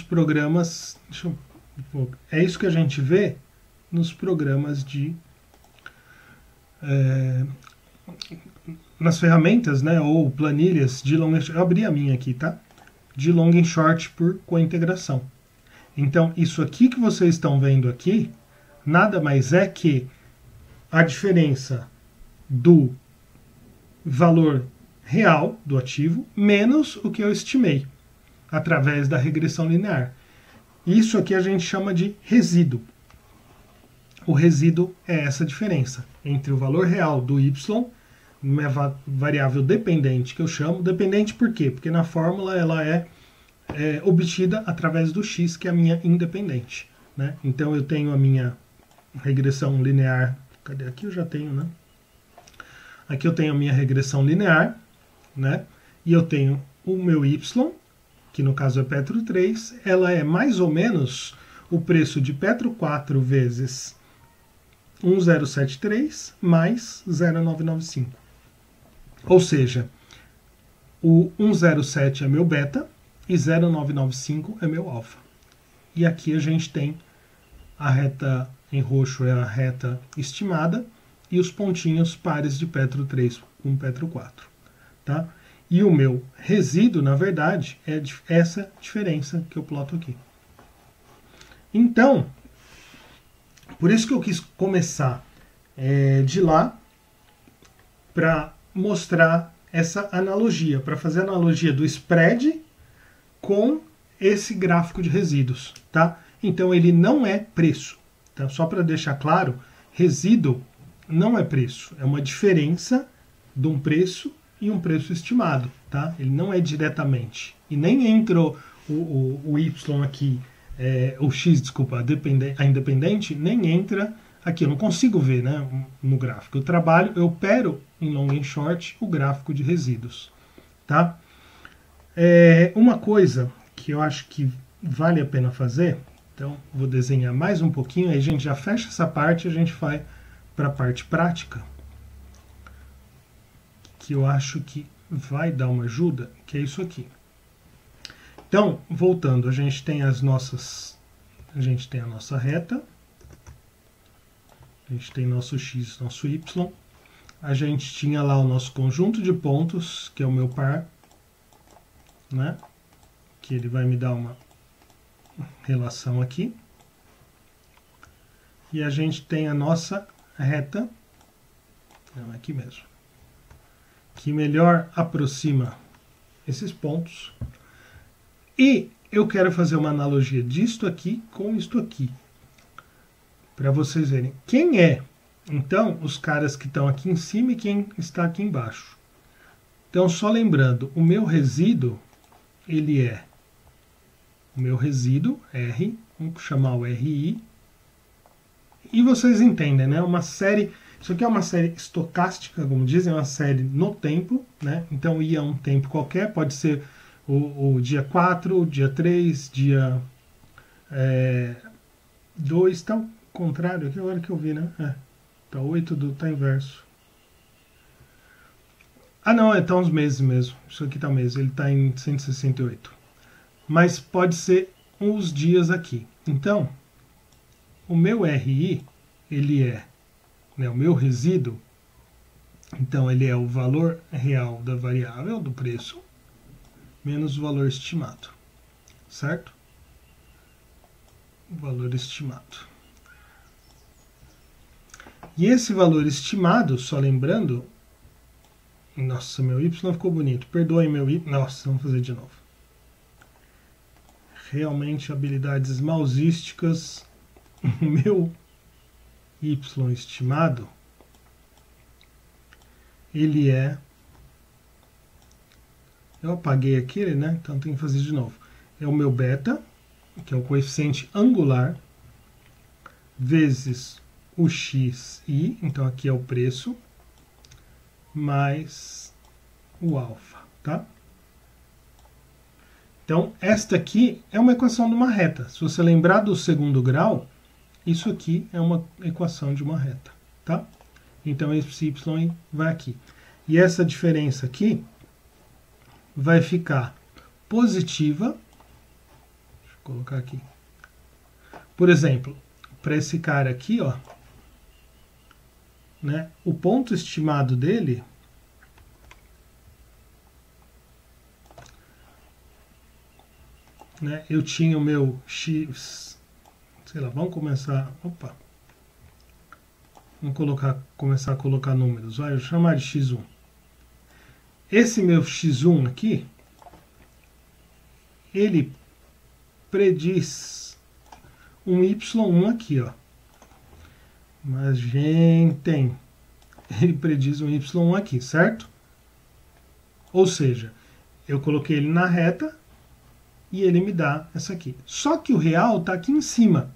programas. É isso que a gente vê nos programas nas ferramentas, né, ou planilhas de long and short. Eu abri a minha aqui, tá? De long and short por cointegração. Então, isso aqui que vocês estão vendo aqui, nada mais é que a diferença do valor real do ativo menos o que eu estimei através da regressão linear. Isso aqui a gente chama de resíduo. O resíduo é essa diferença entre o valor real do Y, uma variável dependente que eu chamo. Dependente por quê? Porque na fórmula ela é obtida através do X, que é a minha independente, né? Então eu tenho a minha regressão linear. Cadê? Aqui eu já tenho, né? Aqui eu tenho a minha regressão linear, né? E eu tenho o meu Y, que no caso é Petro 3, ela é mais ou menos o preço de Petro 4 vezes 1073 mais 0,995. Ou seja, o 107 é meu beta e 0,995 é meu alfa. E aqui a gente tem a reta em roxo é a reta estimada e os pontinhos pares de Petro 3 com Petro 4. Tá? E o meu resíduo, na verdade, é essa diferença que eu ploto aqui. Então, por isso que eu quis começar de lá para mostrar essa analogia, para fazer a analogia do spread com esse gráfico de resíduos, tá? Então ele não é preço, tá? Só para deixar claro, resíduo não é preço, é uma diferença de um preço e um preço estimado, tá? Ele não é diretamente. E nem entra o Y aqui, o X, desculpa, a independente, nem entra aqui. Eu não consigo ver, né, no gráfico. Eu opero em long and short o gráfico de resíduos, tá? Uma coisa que eu acho que vale a pena fazer, então vou desenhar mais um pouquinho, aí a gente já fecha essa parte e a gente vai para a parte prática, que eu acho que vai dar uma ajuda, que é isso aqui. Então, voltando, a gente tem a nossa reta, a gente tem nosso X, nosso Y, a gente tinha lá o nosso conjunto de pontos, que é o meu par, né? Que ele vai me dar uma relação aqui. E a gente tem a nossa reta, não, aqui mesmo, que melhor aproxima esses pontos. E eu quero fazer uma analogia disto aqui com isto aqui, para vocês verem quem é, então, os caras que estão aqui em cima e quem está aqui embaixo. Então, só lembrando, o meu resíduo, ele é o meu resíduo, R, vamos chamar o RI, e vocês entendem, né? Uma série, isso aqui é uma série estocástica, como dizem, é uma série no tempo, né? Então, I é um tempo qualquer, pode ser o dia 4, o dia 3, dia 2, tá ao contrário, aqui agora que eu vi, né? Tá 8, tá inverso. Ah, não, tá uns meses mesmo. Isso aqui tá meses, ele tá em 168. Mas pode ser os dias aqui. Então, o meu RI, ele é, né, o meu resíduo, então ele é o valor real da variável, do preço, menos o valor estimado, certo? O valor estimado. E esse valor estimado, só lembrando, nossa, meu Y ficou bonito, perdoem meu Y, nossa, vamos fazer de novo. Realmente, habilidades mausísticas, o meu Y estimado, ele é, eu apaguei aquele, né, então tem que fazer de novo, é o meu beta, que é o coeficiente angular, vezes o xi, então aqui é o preço, mais o alfa, tá? Então, esta aqui é uma equação de uma reta. Se você lembrar do segundo grau, isso aqui é uma equação de uma reta, tá? Então, esse y vai aqui. E essa diferença aqui vai ficar positiva. Deixa eu colocar aqui. Por exemplo, para esse cara aqui, ó, né, o ponto estimado dele né, eu tinha o meu x, sei lá, vamos começar, opa, vamos começar a colocar números, vai, eu vou chamar de x1. Esse meu x1 aqui, ele prediz um y1 aqui, ó. Mas, gente, ele prediz um y1 aqui, certo? Ou seja, eu coloquei ele na reta e ele me dá essa aqui. Só que o real está aqui em cima.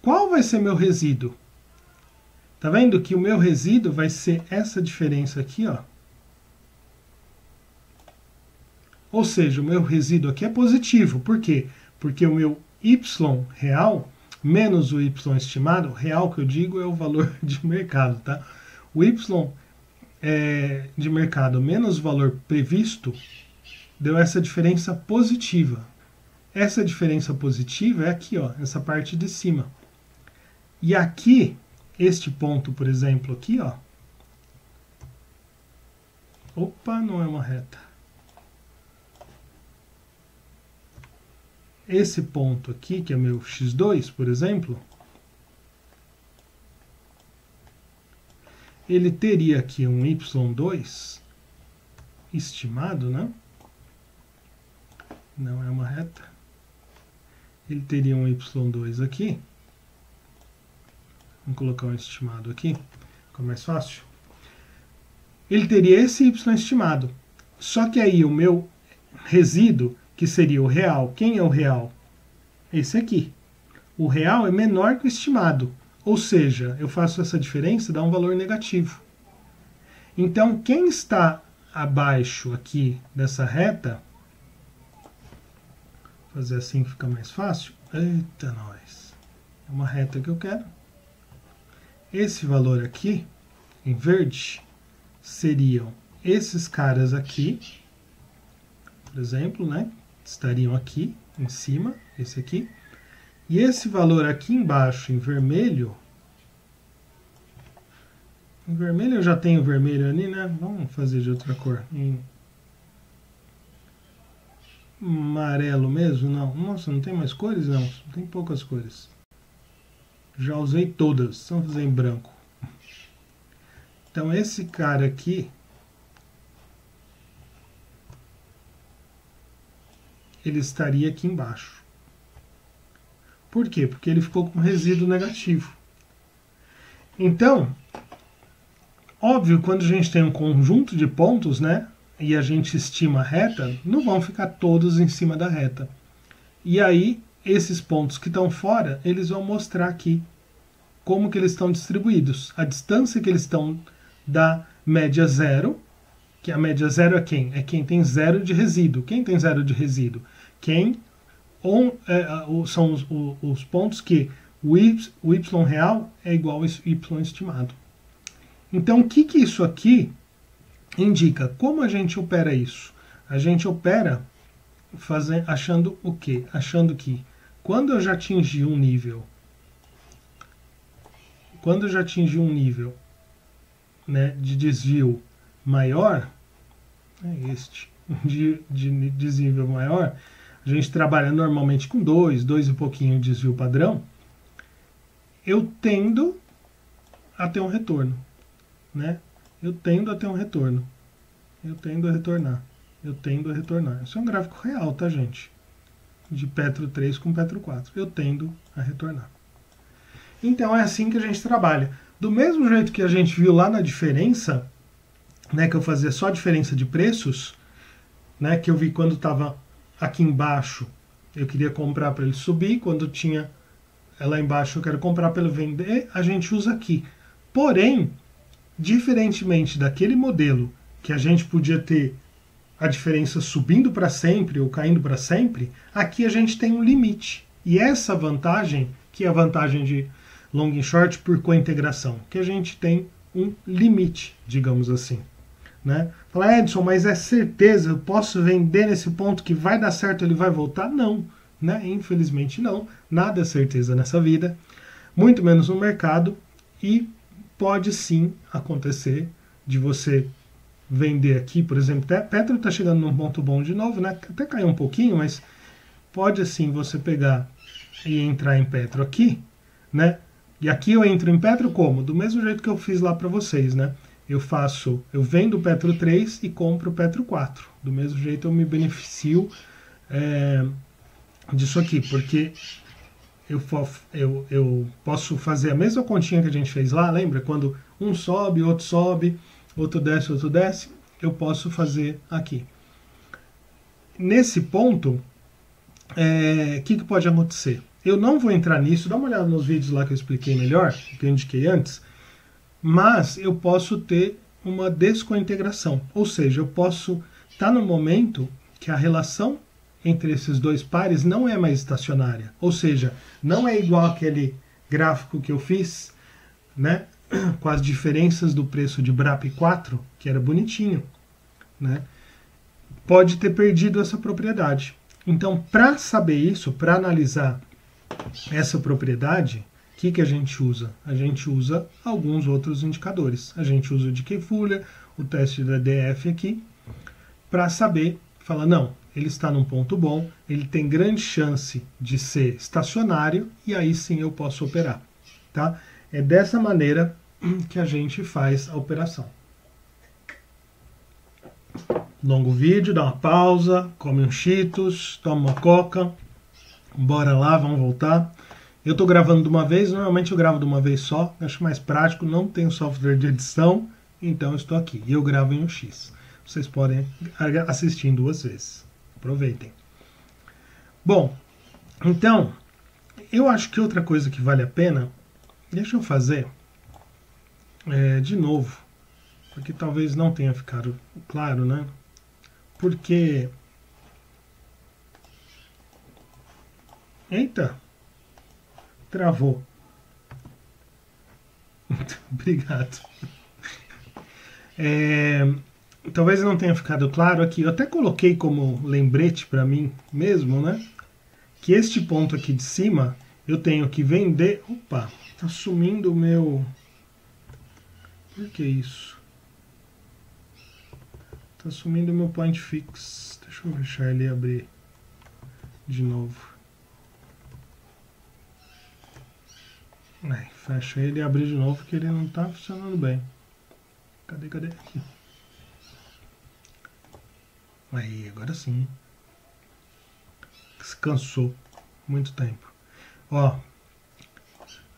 Qual vai ser meu resíduo? Tá vendo que o meu resíduo vai ser essa diferença aqui, ó. Ou seja, o meu resíduo aqui é positivo. Por quê? Porque o meu y real menos o y estimado, real que eu digo é o valor de mercado, tá? O y de mercado menos o valor previsto, deu essa diferença positiva. Essa diferença positiva é aqui, ó, essa parte de cima. E aqui, este ponto, por exemplo, aqui, ó. Opa, não é uma reta. Esse ponto aqui, que é meu x2, por exemplo, ele teria aqui um y2 estimado, né? Não é uma reta. Ele teria um y2 aqui. Vamos colocar um estimado aqui, fica mais fácil. Ele teria esse y estimado. Só que aí o meu resíduo, que seria o real, quem é o real? Esse aqui. O real é menor que o estimado. Ou seja, eu faço essa diferença, dá um valor negativo. Então, quem está abaixo aqui dessa reta, vou fazer assim que fica mais fácil. Eita, nós. É uma reta que eu quero. Esse valor aqui, em verde, seriam esses caras aqui, por exemplo, né? Estariam aqui em cima, esse aqui. E esse valor aqui embaixo, em vermelho eu já tenho vermelho ali, né? Vamos fazer de outra cor. Em amarelo mesmo? Não. Nossa, não tem mais cores? Não, tem poucas cores. Já usei todas, vamos fazer em branco. Então esse cara aqui, ele estaria aqui embaixo. Por quê? Porque ele ficou com resíduo negativo. Então, óbvio, quando a gente tem um conjunto de pontos, né, e a gente estima a reta, não vão ficar todos em cima da reta. E aí, esses pontos que estão fora, eles vão mostrar aqui como que eles estão distribuídos. A distância que eles estão da média zero, que a média zero é quem? É quem tem zero de resíduo. Quem tem zero de resíduo? São os pontos que o y real é igual ao y estimado. Então, o que isso aqui indica? Como a gente opera isso? A gente opera achando o quê? Achando que quando eu já atingi um nível, né, de desvio maior, de desvio maior, a gente trabalha normalmente com 2 e pouquinho de desvio padrão, eu tendo a ter um retorno, né? Eu tendo a ter um retorno. Eu tendo a retornar. Eu tendo a retornar. Isso é um gráfico real, tá, gente? De Petro 3 com Petro 4. Eu tendo a retornar. Então é assim que a gente trabalha. Do mesmo jeito que a gente viu lá na diferença, né, que eu fazia só a diferença de preços, né, que eu vi quando estava aqui embaixo, eu queria comprar para ele subir, quando tinha lá embaixo eu quero comprar para ele vender, a gente usa aqui. Porém, diferentemente daquele modelo que a gente podia ter a diferença subindo para sempre ou caindo para sempre, aqui a gente tem um limite. E essa vantagem, que é a vantagem de long and short por cointegração, que a gente tem um limite, digamos assim. Né? Fala, Edson, mas é certeza, eu posso vender nesse ponto que vai dar certo, ele vai voltar? Não, né? Infelizmente não. Nada é certeza nessa vida, muito menos no mercado, e pode sim acontecer de você vender aqui, por exemplo, Petro está chegando num ponto bom de novo, né? Até caiu um pouquinho, mas pode assim você pegar e entrar em Petro aqui, né? E aqui eu entro em Petro como? Do mesmo jeito que eu fiz lá para vocês, né? Eu vendo o Petro 3 e compro o Petro 4. Do mesmo jeito eu me beneficio disso aqui, porque eu posso fazer a mesma continha que a gente fez lá, lembra? Quando um sobe, outro desce, eu posso fazer aqui. Nesse ponto, que pode acontecer? Eu não vou entrar nisso, dá uma olhada nos vídeos lá que eu expliquei melhor, que eu indiquei antes, mas eu posso ter uma descointegração, ou seja, eu posso estar no momento que a relação entre esses dois pares não é mais estacionária, ou seja, não é igual aquele gráfico que eu fiz, né, com as diferenças do preço de BRAP4, que era bonitinho, né? Pode ter perdido essa propriedade. Então, para saber isso, para analisar essa propriedade, o que a gente usa? A gente usa alguns outros indicadores. A gente usa o Decay Fuller, o teste da DF aqui, para saber, falar, não, ele está num ponto bom, ele tem grande chance de ser estacionário, e aí sim eu posso operar. Tá? É dessa maneira que a gente faz a operação. Longo vídeo, dá uma pausa, come um Cheetos, toma uma Coca, bora lá, vamos voltar. Eu estou gravando de uma vez, normalmente eu gravo de uma vez só, acho mais prático, não tenho software de edição, então eu estou aqui. E eu gravo em 1x. Vocês podem assistir em 2 vezes. Aproveitem. Bom, então, eu acho que outra coisa que vale a pena, deixa eu fazer de novo, porque talvez não tenha ficado claro, né? Porque... Eita! Travou. Obrigado. Talvez não tenha ficado claro aqui. Eu até coloquei como lembrete para mim mesmo, né? Que este ponto aqui de cima eu tenho que vender. Opa, tá sumindo o meu. Por que isso? Tá sumindo o meu point fix. Deixa eu deixar ele abrir de novo. Fecha ele e abrir de novo que ele não tá funcionando bem. Cadê? Aqui. Aí, agora sim. Se cansou. Muito tempo. Ó.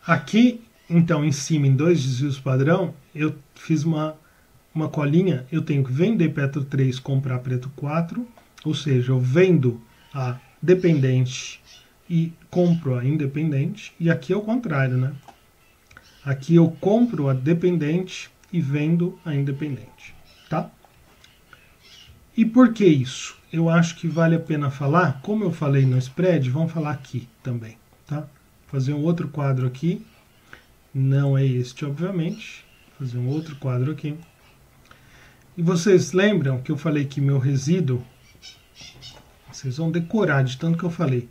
Aqui, então, em cima, em 2 desvios padrão, eu fiz uma colinha. Eu tenho que vender Petro 3, comprar Preto 4. Ou seja, eu vendo a dependente e compro a independente. E aqui é o contrário, né? Aqui eu compro a dependente e vendo a independente. Tá? E por que isso? Eu acho que vale a pena falar, como eu falei no spread, vamos falar aqui também, tá? Vou fazer um outro quadro aqui, não é este, obviamente, vou fazer um outro quadro aqui. E vocês lembram que eu falei que meu resíduo, vocês vão decorar de tanto que eu falei,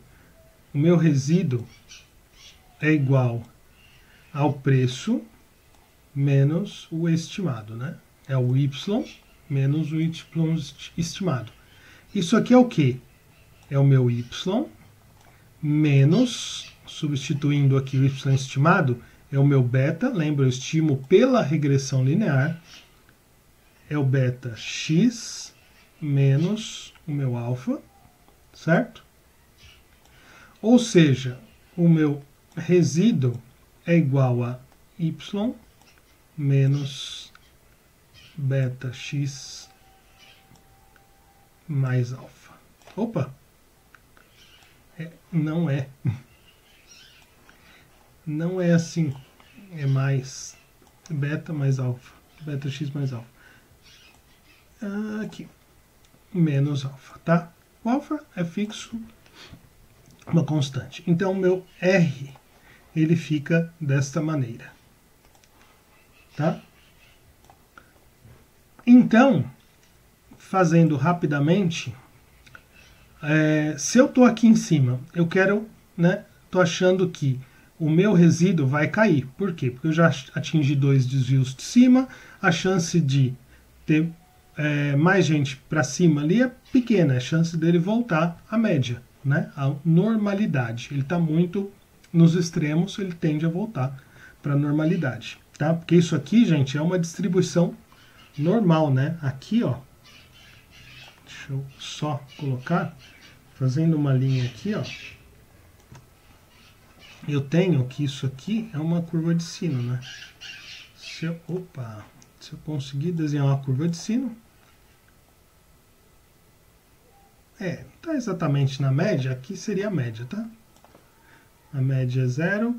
o meu resíduo é igual ao preço menos o estimado, né? É o Y menos o Y estimado. Isso aqui é o quê? É o meu Y menos, substituindo aqui o Y estimado, é o meu beta, lembra, eu estimo pela regressão linear, é o beta X menos o meu alfa, certo? Ou seja, o meu resíduo é igual a Y menos beta X mais alfa. Opa! Não é. Não é assim. É mais beta mais alfa. Beta X mais alfa. Aqui. Menos alfa, tá? O alfa é fixo, uma constante. Então, o meu R, ele fica desta maneira. Tá? Então, fazendo rapidamente, se eu estou aqui em cima, eu quero, né, estou achando que o meu resíduo vai cair. Por quê? Porque eu já atingi 2 desvios de cima, a chance de ter mais gente para cima ali é pequena, a chance dele voltar à média, né, à normalidade. Ele está muito nos extremos, ele tende a voltar para a normalidade. Tá? Porque isso aqui, gente, é uma distribuição normal, né? Aqui, ó, deixa eu só colocar, fazendo uma linha aqui, ó, eu tenho que isso aqui é uma curva de sino, né? Se eu conseguir desenhar uma curva de sino, não tá exatamente na média, aqui seria a média, tá? A média é 0.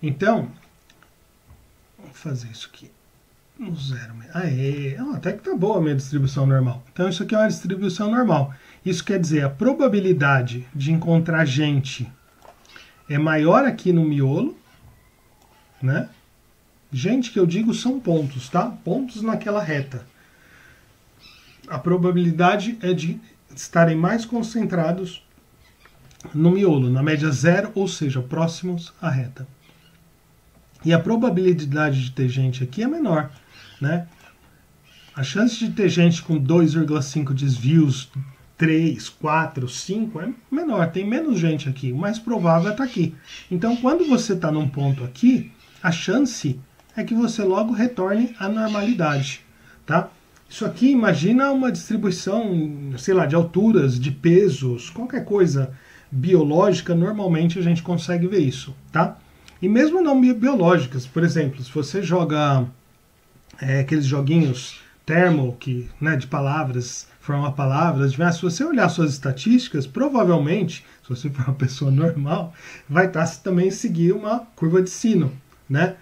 Então, vou fazer isso aqui no 0. Até que tá boa a minha distribuição normal. Então isso aqui é uma distribuição normal. Isso quer dizer, a probabilidade de encontrar gente é maior aqui no miolo, né? Gente que eu digo são pontos, tá? Pontos naquela reta. A probabilidade é de estarem mais concentrados no miolo, na média zero, ou seja, próximos à reta. E a probabilidade de ter gente aqui é menor, né? A chance de ter gente com 2,5 desvios, 3, 4, 5 é menor, tem menos gente aqui. O mais provável é estar aqui. Então, quando você está num ponto aqui, a chance é que você logo retorne à normalidade, tá? Isso aqui, imagina uma distribuição, sei lá, de alturas, de pesos, qualquer coisa biológica, normalmente a gente consegue ver isso, tá? E mesmo não biológicas, por exemplo, se você joga aqueles joguinhos termo, que, né, de palavras, forma palavras, se você olhar suas estatísticas, provavelmente, se você for uma pessoa normal, vai estar também seguir uma curva de sino, né?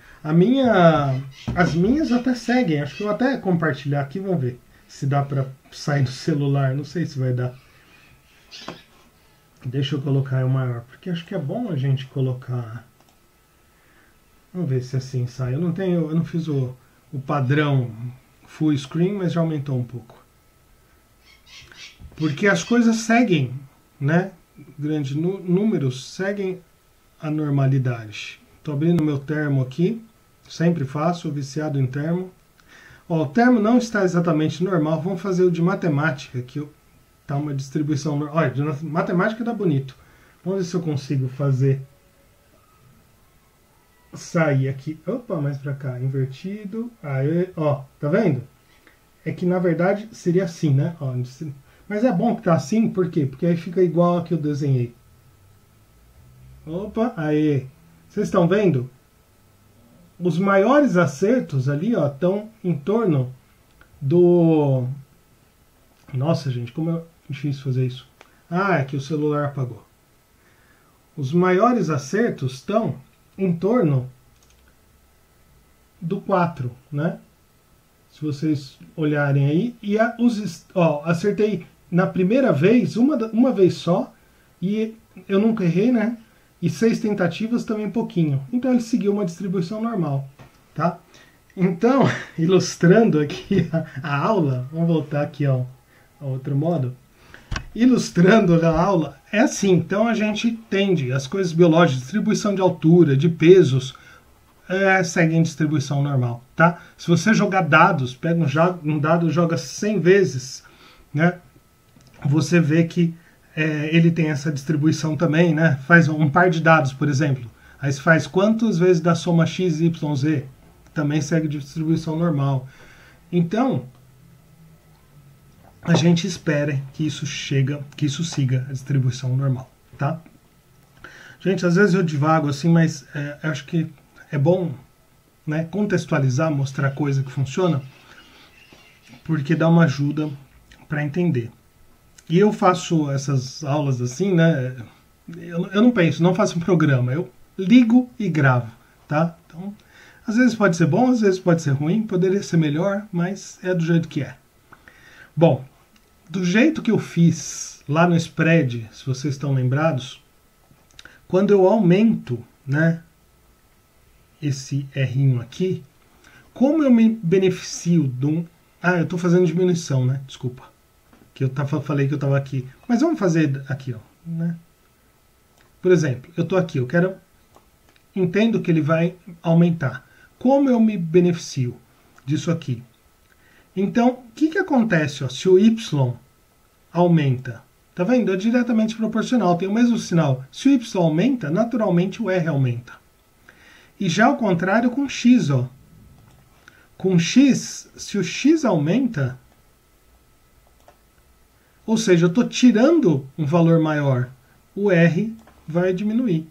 As minhas até seguem, acho que eu vou até compartilhar aqui, vamos ver se dá para sair do celular, não sei se vai dar. Deixa eu colocar o maior, porque acho que é bom a gente colocar. Vamos ver se assim sai. Eu não fiz o padrão full screen, mas já aumentou um pouco. Porque as coisas seguem, né? Grandes números seguem a normalidade. Estou abrindo meu termo aqui. Sempre faço, viciado em termo. Ó, o termo não está exatamente normal. Vamos fazer o de matemática, que está uma distribuição... Olha, de matemática dá bonito. Vamos ver se eu consigo fazer... sair aqui, opa, mais para cá, invertido, aí, ó, tá vendo? É que na verdade seria assim, né? Ó, mas é bom que tá assim, por quê? Porque aí fica igual a que eu desenhei. Opa, aí, vocês estão vendo? Os maiores acertos ali, ó, estão em torno do... Nossa, gente, como é difícil fazer isso. Ah, é que o celular apagou. Os maiores acertos estão em torno do 4, né? Se vocês olharem aí, e acertei na primeira vez, uma vez só, e eu nunca errei, né? E 6 tentativas também pouquinho. Então ele seguiu uma distribuição normal, tá? Então, ilustrando aqui a aula, vamos voltar aqui ao outro modo. Ilustrando a aula, é assim, então a gente tende, as coisas biológicas, distribuição de altura, de pesos, seguem distribuição normal, tá? Se você jogar dados, pega um dado, joga 100 vezes, né? Você vê que ele tem essa distribuição também, né? Faz um par de dados, por exemplo. Aí você faz quantas vezes da soma x, y, z? Também segue distribuição normal. Então, a gente espera que isso siga a distribuição normal, tá? Gente, às vezes eu divago assim, mas acho que é bom, né, contextualizar, mostrar coisa que funciona, porque dá uma ajuda para entender. E eu faço essas aulas assim, né? Eu não penso, não faço um programa, eu ligo e gravo, tá? Então, às vezes pode ser bom, às vezes pode ser ruim, poderia ser melhor, mas é do jeito que é. Bom, do jeito que eu fiz lá no spread, se vocês estão lembrados, quando eu aumento, né, esse R aqui, como eu me beneficio de um... Ah, eu estou fazendo diminuição, né? Desculpa. Que eu falei que eu estava aqui. Mas vamos fazer aqui, ó, né? Por exemplo, eu estou aqui, entendo que ele vai aumentar. Como eu me beneficio disso aqui? Então, o que acontece, ó, se o Y aumenta? Tá vendo? É diretamente proporcional, tem o mesmo sinal. Se o Y aumenta, naturalmente o R aumenta. E já ao contrário com X, ó. Com X, se o X aumenta, ou seja, eu estou tirando um valor maior, o R vai diminuir.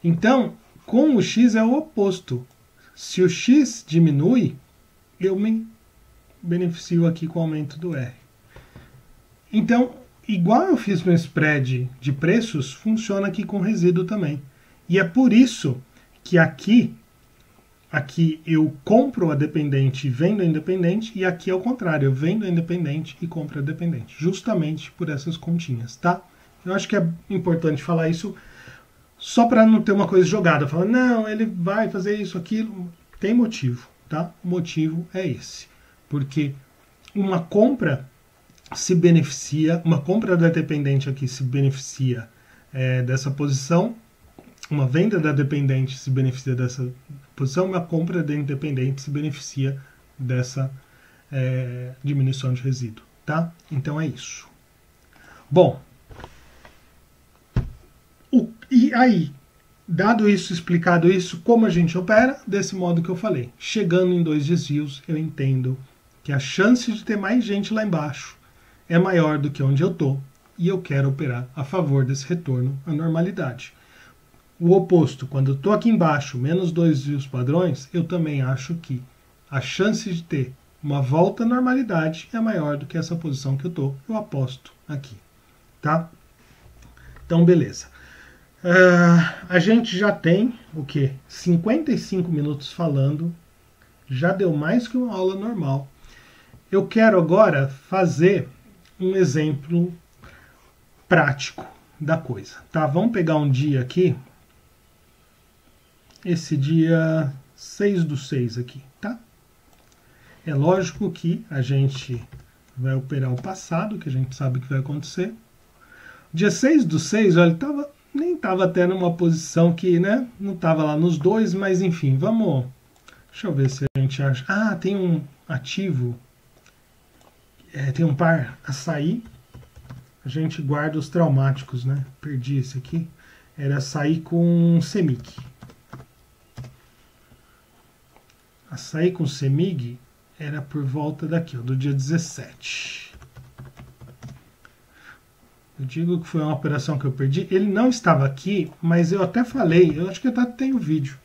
Então, com o X é o oposto. Se o X diminui, eu me beneficio aqui com o aumento do R. Então, igual eu fiz no spread de preços, funciona aqui com resíduo também. E é por isso que aqui eu compro a dependente e vendo a independente, e aqui é o contrário, eu vendo a independente e compro a dependente, justamente por essas continhas, tá? Eu acho que é importante falar isso só para não ter uma coisa jogada, falando, não, ele vai fazer isso, aquilo. Tem motivo, tá? O motivo é esse. Porque uma compra se beneficia, uma compra da dependente aqui se beneficia dessa posição, uma venda da dependente se beneficia dessa posição, uma compra da independente se beneficia dessa diminuição de resíduo, tá? Então é isso. Bom, e aí, dado isso, explicado isso, como a gente opera? Desse modo que eu falei. Chegando em 2 desvios, eu entendo que a chance de ter mais gente lá embaixo é maior do que onde eu estou, e eu quero operar a favor desse retorno à normalidade. O oposto, quando eu estou aqui embaixo, menos 2 desvios padrões, eu também acho que a chance de ter uma volta à normalidade é maior do que essa posição que eu estou. Eu aposto aqui, tá? Então, beleza. A gente já tem, o quê? 55 minutos falando, já deu mais que uma aula normal. Eu quero agora fazer um exemplo prático da coisa, tá? Vamos pegar um dia aqui, esse dia 6/6 aqui, tá? É lógico que a gente vai operar o passado, que a gente sabe que vai acontecer. Dia 6/6, olha, nem estava até numa posição que, né, não estava lá nos 2, mas enfim, vamos... Deixa eu ver se a gente acha... Ah, tem um ativo, tem um par açaí. A gente guarda os traumáticos, né? Perdi esse aqui. Era açaí com CEMIG. Açaí com CEMIG era por volta daqui, ó, do dia 17. Eu digo que foi uma operação que eu perdi. Ele não estava aqui, mas eu até falei, eu acho que até tenho vídeo.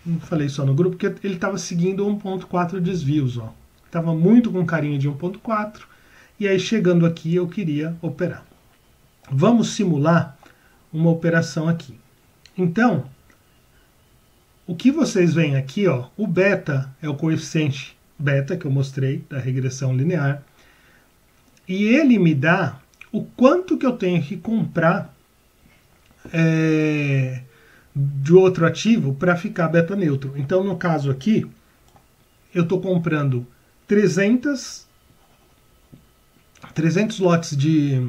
Não falei só no grupo, porque ele estava seguindo 1.4 desvios, ó. Estava muito com carinha de 1.4, e aí chegando aqui eu queria operar. Vamos simular uma operação aqui. Então, o que vocês veem aqui, ó, o beta é o coeficiente beta que eu mostrei da regressão linear, e ele me dá o quanto que eu tenho que comprar de outro ativo para ficar beta neutro. Então, no caso aqui, eu estou comprando 300 lotes de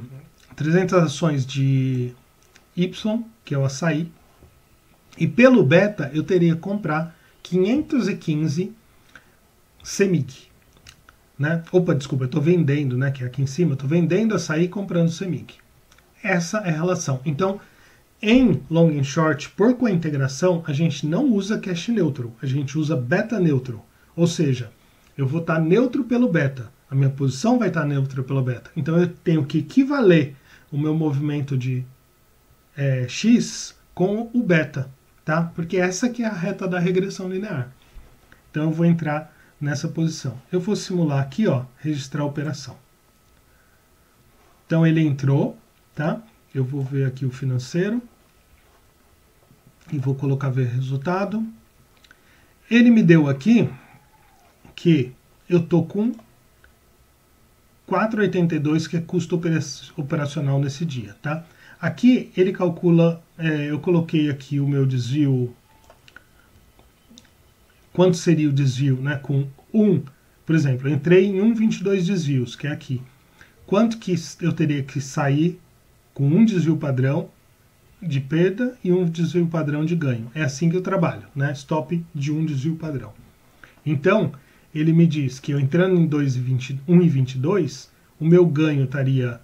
300 ações de Y, que é o açaí, e pelo beta eu teria que comprar 515 CEMIG. Né? Opa, desculpa, eu estou vendendo, né, que é aqui em cima, eu estou vendendo açaí e comprando CEMIG. Essa é a relação. Então, em long and short, por cointegração, a gente não usa cash neutral, a gente usa beta neutral. Ou seja, eu vou estar neutro pelo beta, a minha posição vai estar neutra pelo beta. Então eu tenho que equivaler o meu movimento de X com o beta, tá? Porque essa que é a reta da regressão linear. Então eu vou entrar nessa posição. Eu vou simular aqui, ó, registrar a operação. Então ele entrou, tá? Eu vou ver aqui o financeiro e vou colocar ver resultado. Ele me deu aqui que eu tô com 4,82 que é custo operacional nesse dia, tá? Aqui ele calcula, eu coloquei aqui o meu desvio, quanto seria o desvio, né? Com por exemplo, eu entrei em 1,22 desvios, que é aqui. Quanto que eu teria que sair com um desvio padrão de perda e um desvio padrão de ganho? É assim que eu trabalho, né? Stop de um desvio padrão. Então, ele me diz que eu entrando em 1,22, o meu ganho estaria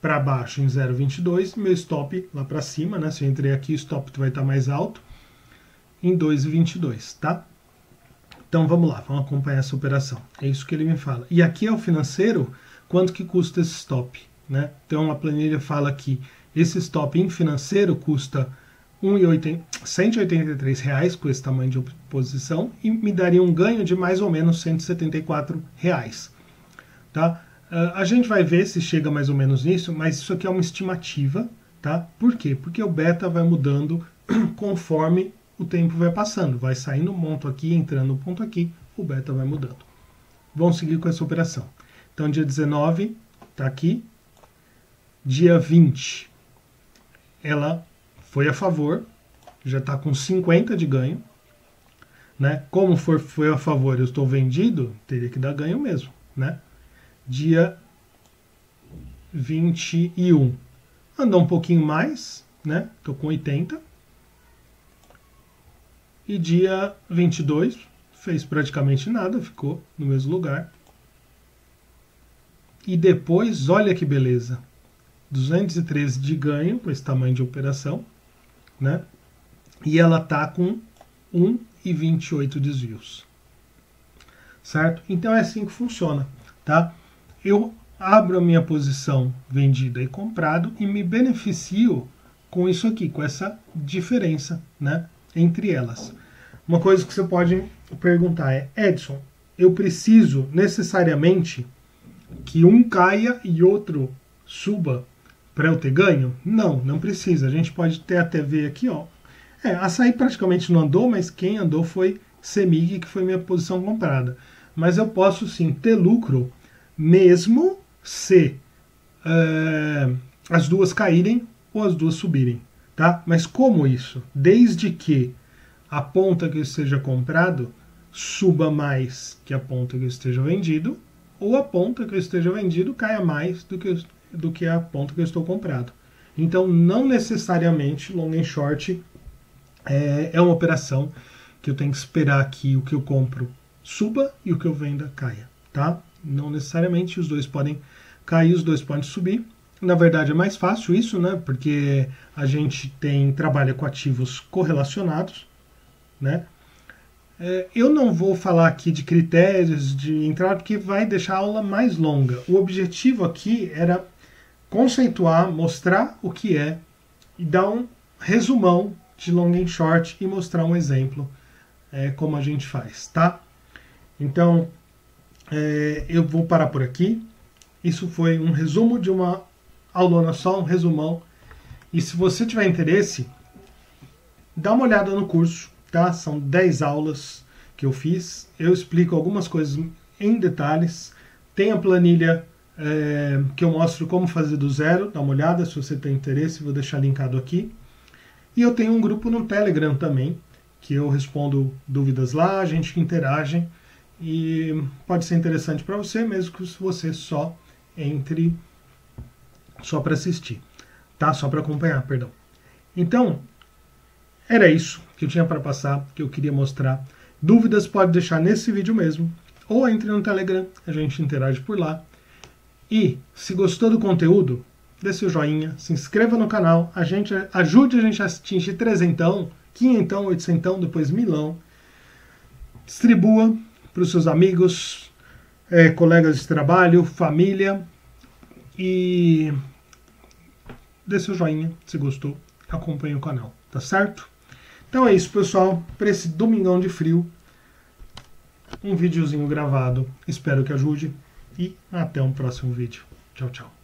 para baixo em 0,22, meu stop lá para cima, né? Se eu entrei aqui, o stop vai estar mais alto em 2,22, tá? Então vamos lá, vamos acompanhar essa operação. É isso que ele me fala. E aqui é o financeiro, quanto que custa esse stop, né? Então a planilha fala que esse stop em financeiro custa R$183 com esse tamanho de posição e me daria um ganho de mais ou menos R$174. Tá? A gente vai ver se chega mais ou menos nisso, mas isso aqui é uma estimativa. Tá? Por quê? Porque o beta vai mudando conforme o tempo vai passando. Vai saindo um ponto aqui, entrando um ponto aqui, o beta vai mudando. Vamos seguir com essa operação. Então dia 19 está aqui. Dia 20 ela foi a favor, já está com 50 de ganho, né? Como foi a favor, eu estou vendido, teria que dar ganho mesmo, né? Dia 21 andou um pouquinho mais, né? Estou com 80. E dia 22 fez praticamente nada, ficou no mesmo lugar. E depois, olha que beleza, 213 de ganho com esse tamanho de operação, né? E ela tá com 1,28 desvios, certo? Então é assim que funciona, tá? Eu abro a minha posição vendida e comprado e me beneficio com isso aqui, com essa diferença, né, entre elas. Uma coisa que você pode perguntar é: Edson, eu preciso necessariamente que um caia e outro suba para eu ter ganho? Não, não precisa. A gente pode ter até ver aqui, ó. Açaí praticamente não andou, mas quem andou foi Semig, que foi minha posição comprada. Mas eu posso sim ter lucro, mesmo se as duas caírem ou as duas subirem, tá? Mas como isso? Desde que a ponta que eu esteja comprado suba mais que a ponta que eu esteja vendido, ou a ponta que eu esteja vendido caia mais do que a ponta que eu estou comprado. Então, não necessariamente long and short é uma operação que eu tenho que esperar que o que eu compro suba e o que eu venda caia, tá? Não necessariamente, os dois podem cair, os dois podem subir. Na verdade é mais fácil isso, né? Porque a gente trabalha com ativos correlacionados, né? Eu não vou falar aqui de critérios de entrada, porque vai deixar a aula mais longa. O objetivo aqui era conceituar, mostrar o que é e dar um resumão de long and short e mostrar um exemplo como a gente faz, tá? Então, eu vou parar por aqui. Isso foi um resumo de uma aulona só, um resumão. E se você tiver interesse, dá uma olhada no curso, tá? São 10 aulas que eu fiz. Eu explico algumas coisas em detalhes. Tem a planilha que eu mostro como fazer do zero. Dá uma olhada se você tem interesse, vou deixar linkado aqui. E eu tenho um grupo no Telegram também, que eu respondo dúvidas lá, a gente interage. E pode ser interessante para você, mesmo que você só entre só para assistir, tá? Só para acompanhar, perdão. Então, era isso que eu tinha para passar, que eu queria mostrar. Dúvidas pode deixar nesse vídeo mesmo, ou entre no Telegram, a gente interage por lá. E, se gostou do conteúdo, dê seu joinha, se inscreva no canal, ajude a gente a atingir 300, 500, 800, depois 1000. Distribua para os seus amigos, colegas de trabalho, família, e dê seu joinha se gostou, acompanhe o canal, tá certo? Então é isso, pessoal, para esse domingão de frio, um videozinho gravado, espero que ajude e até um próximo vídeo. Tchau, tchau.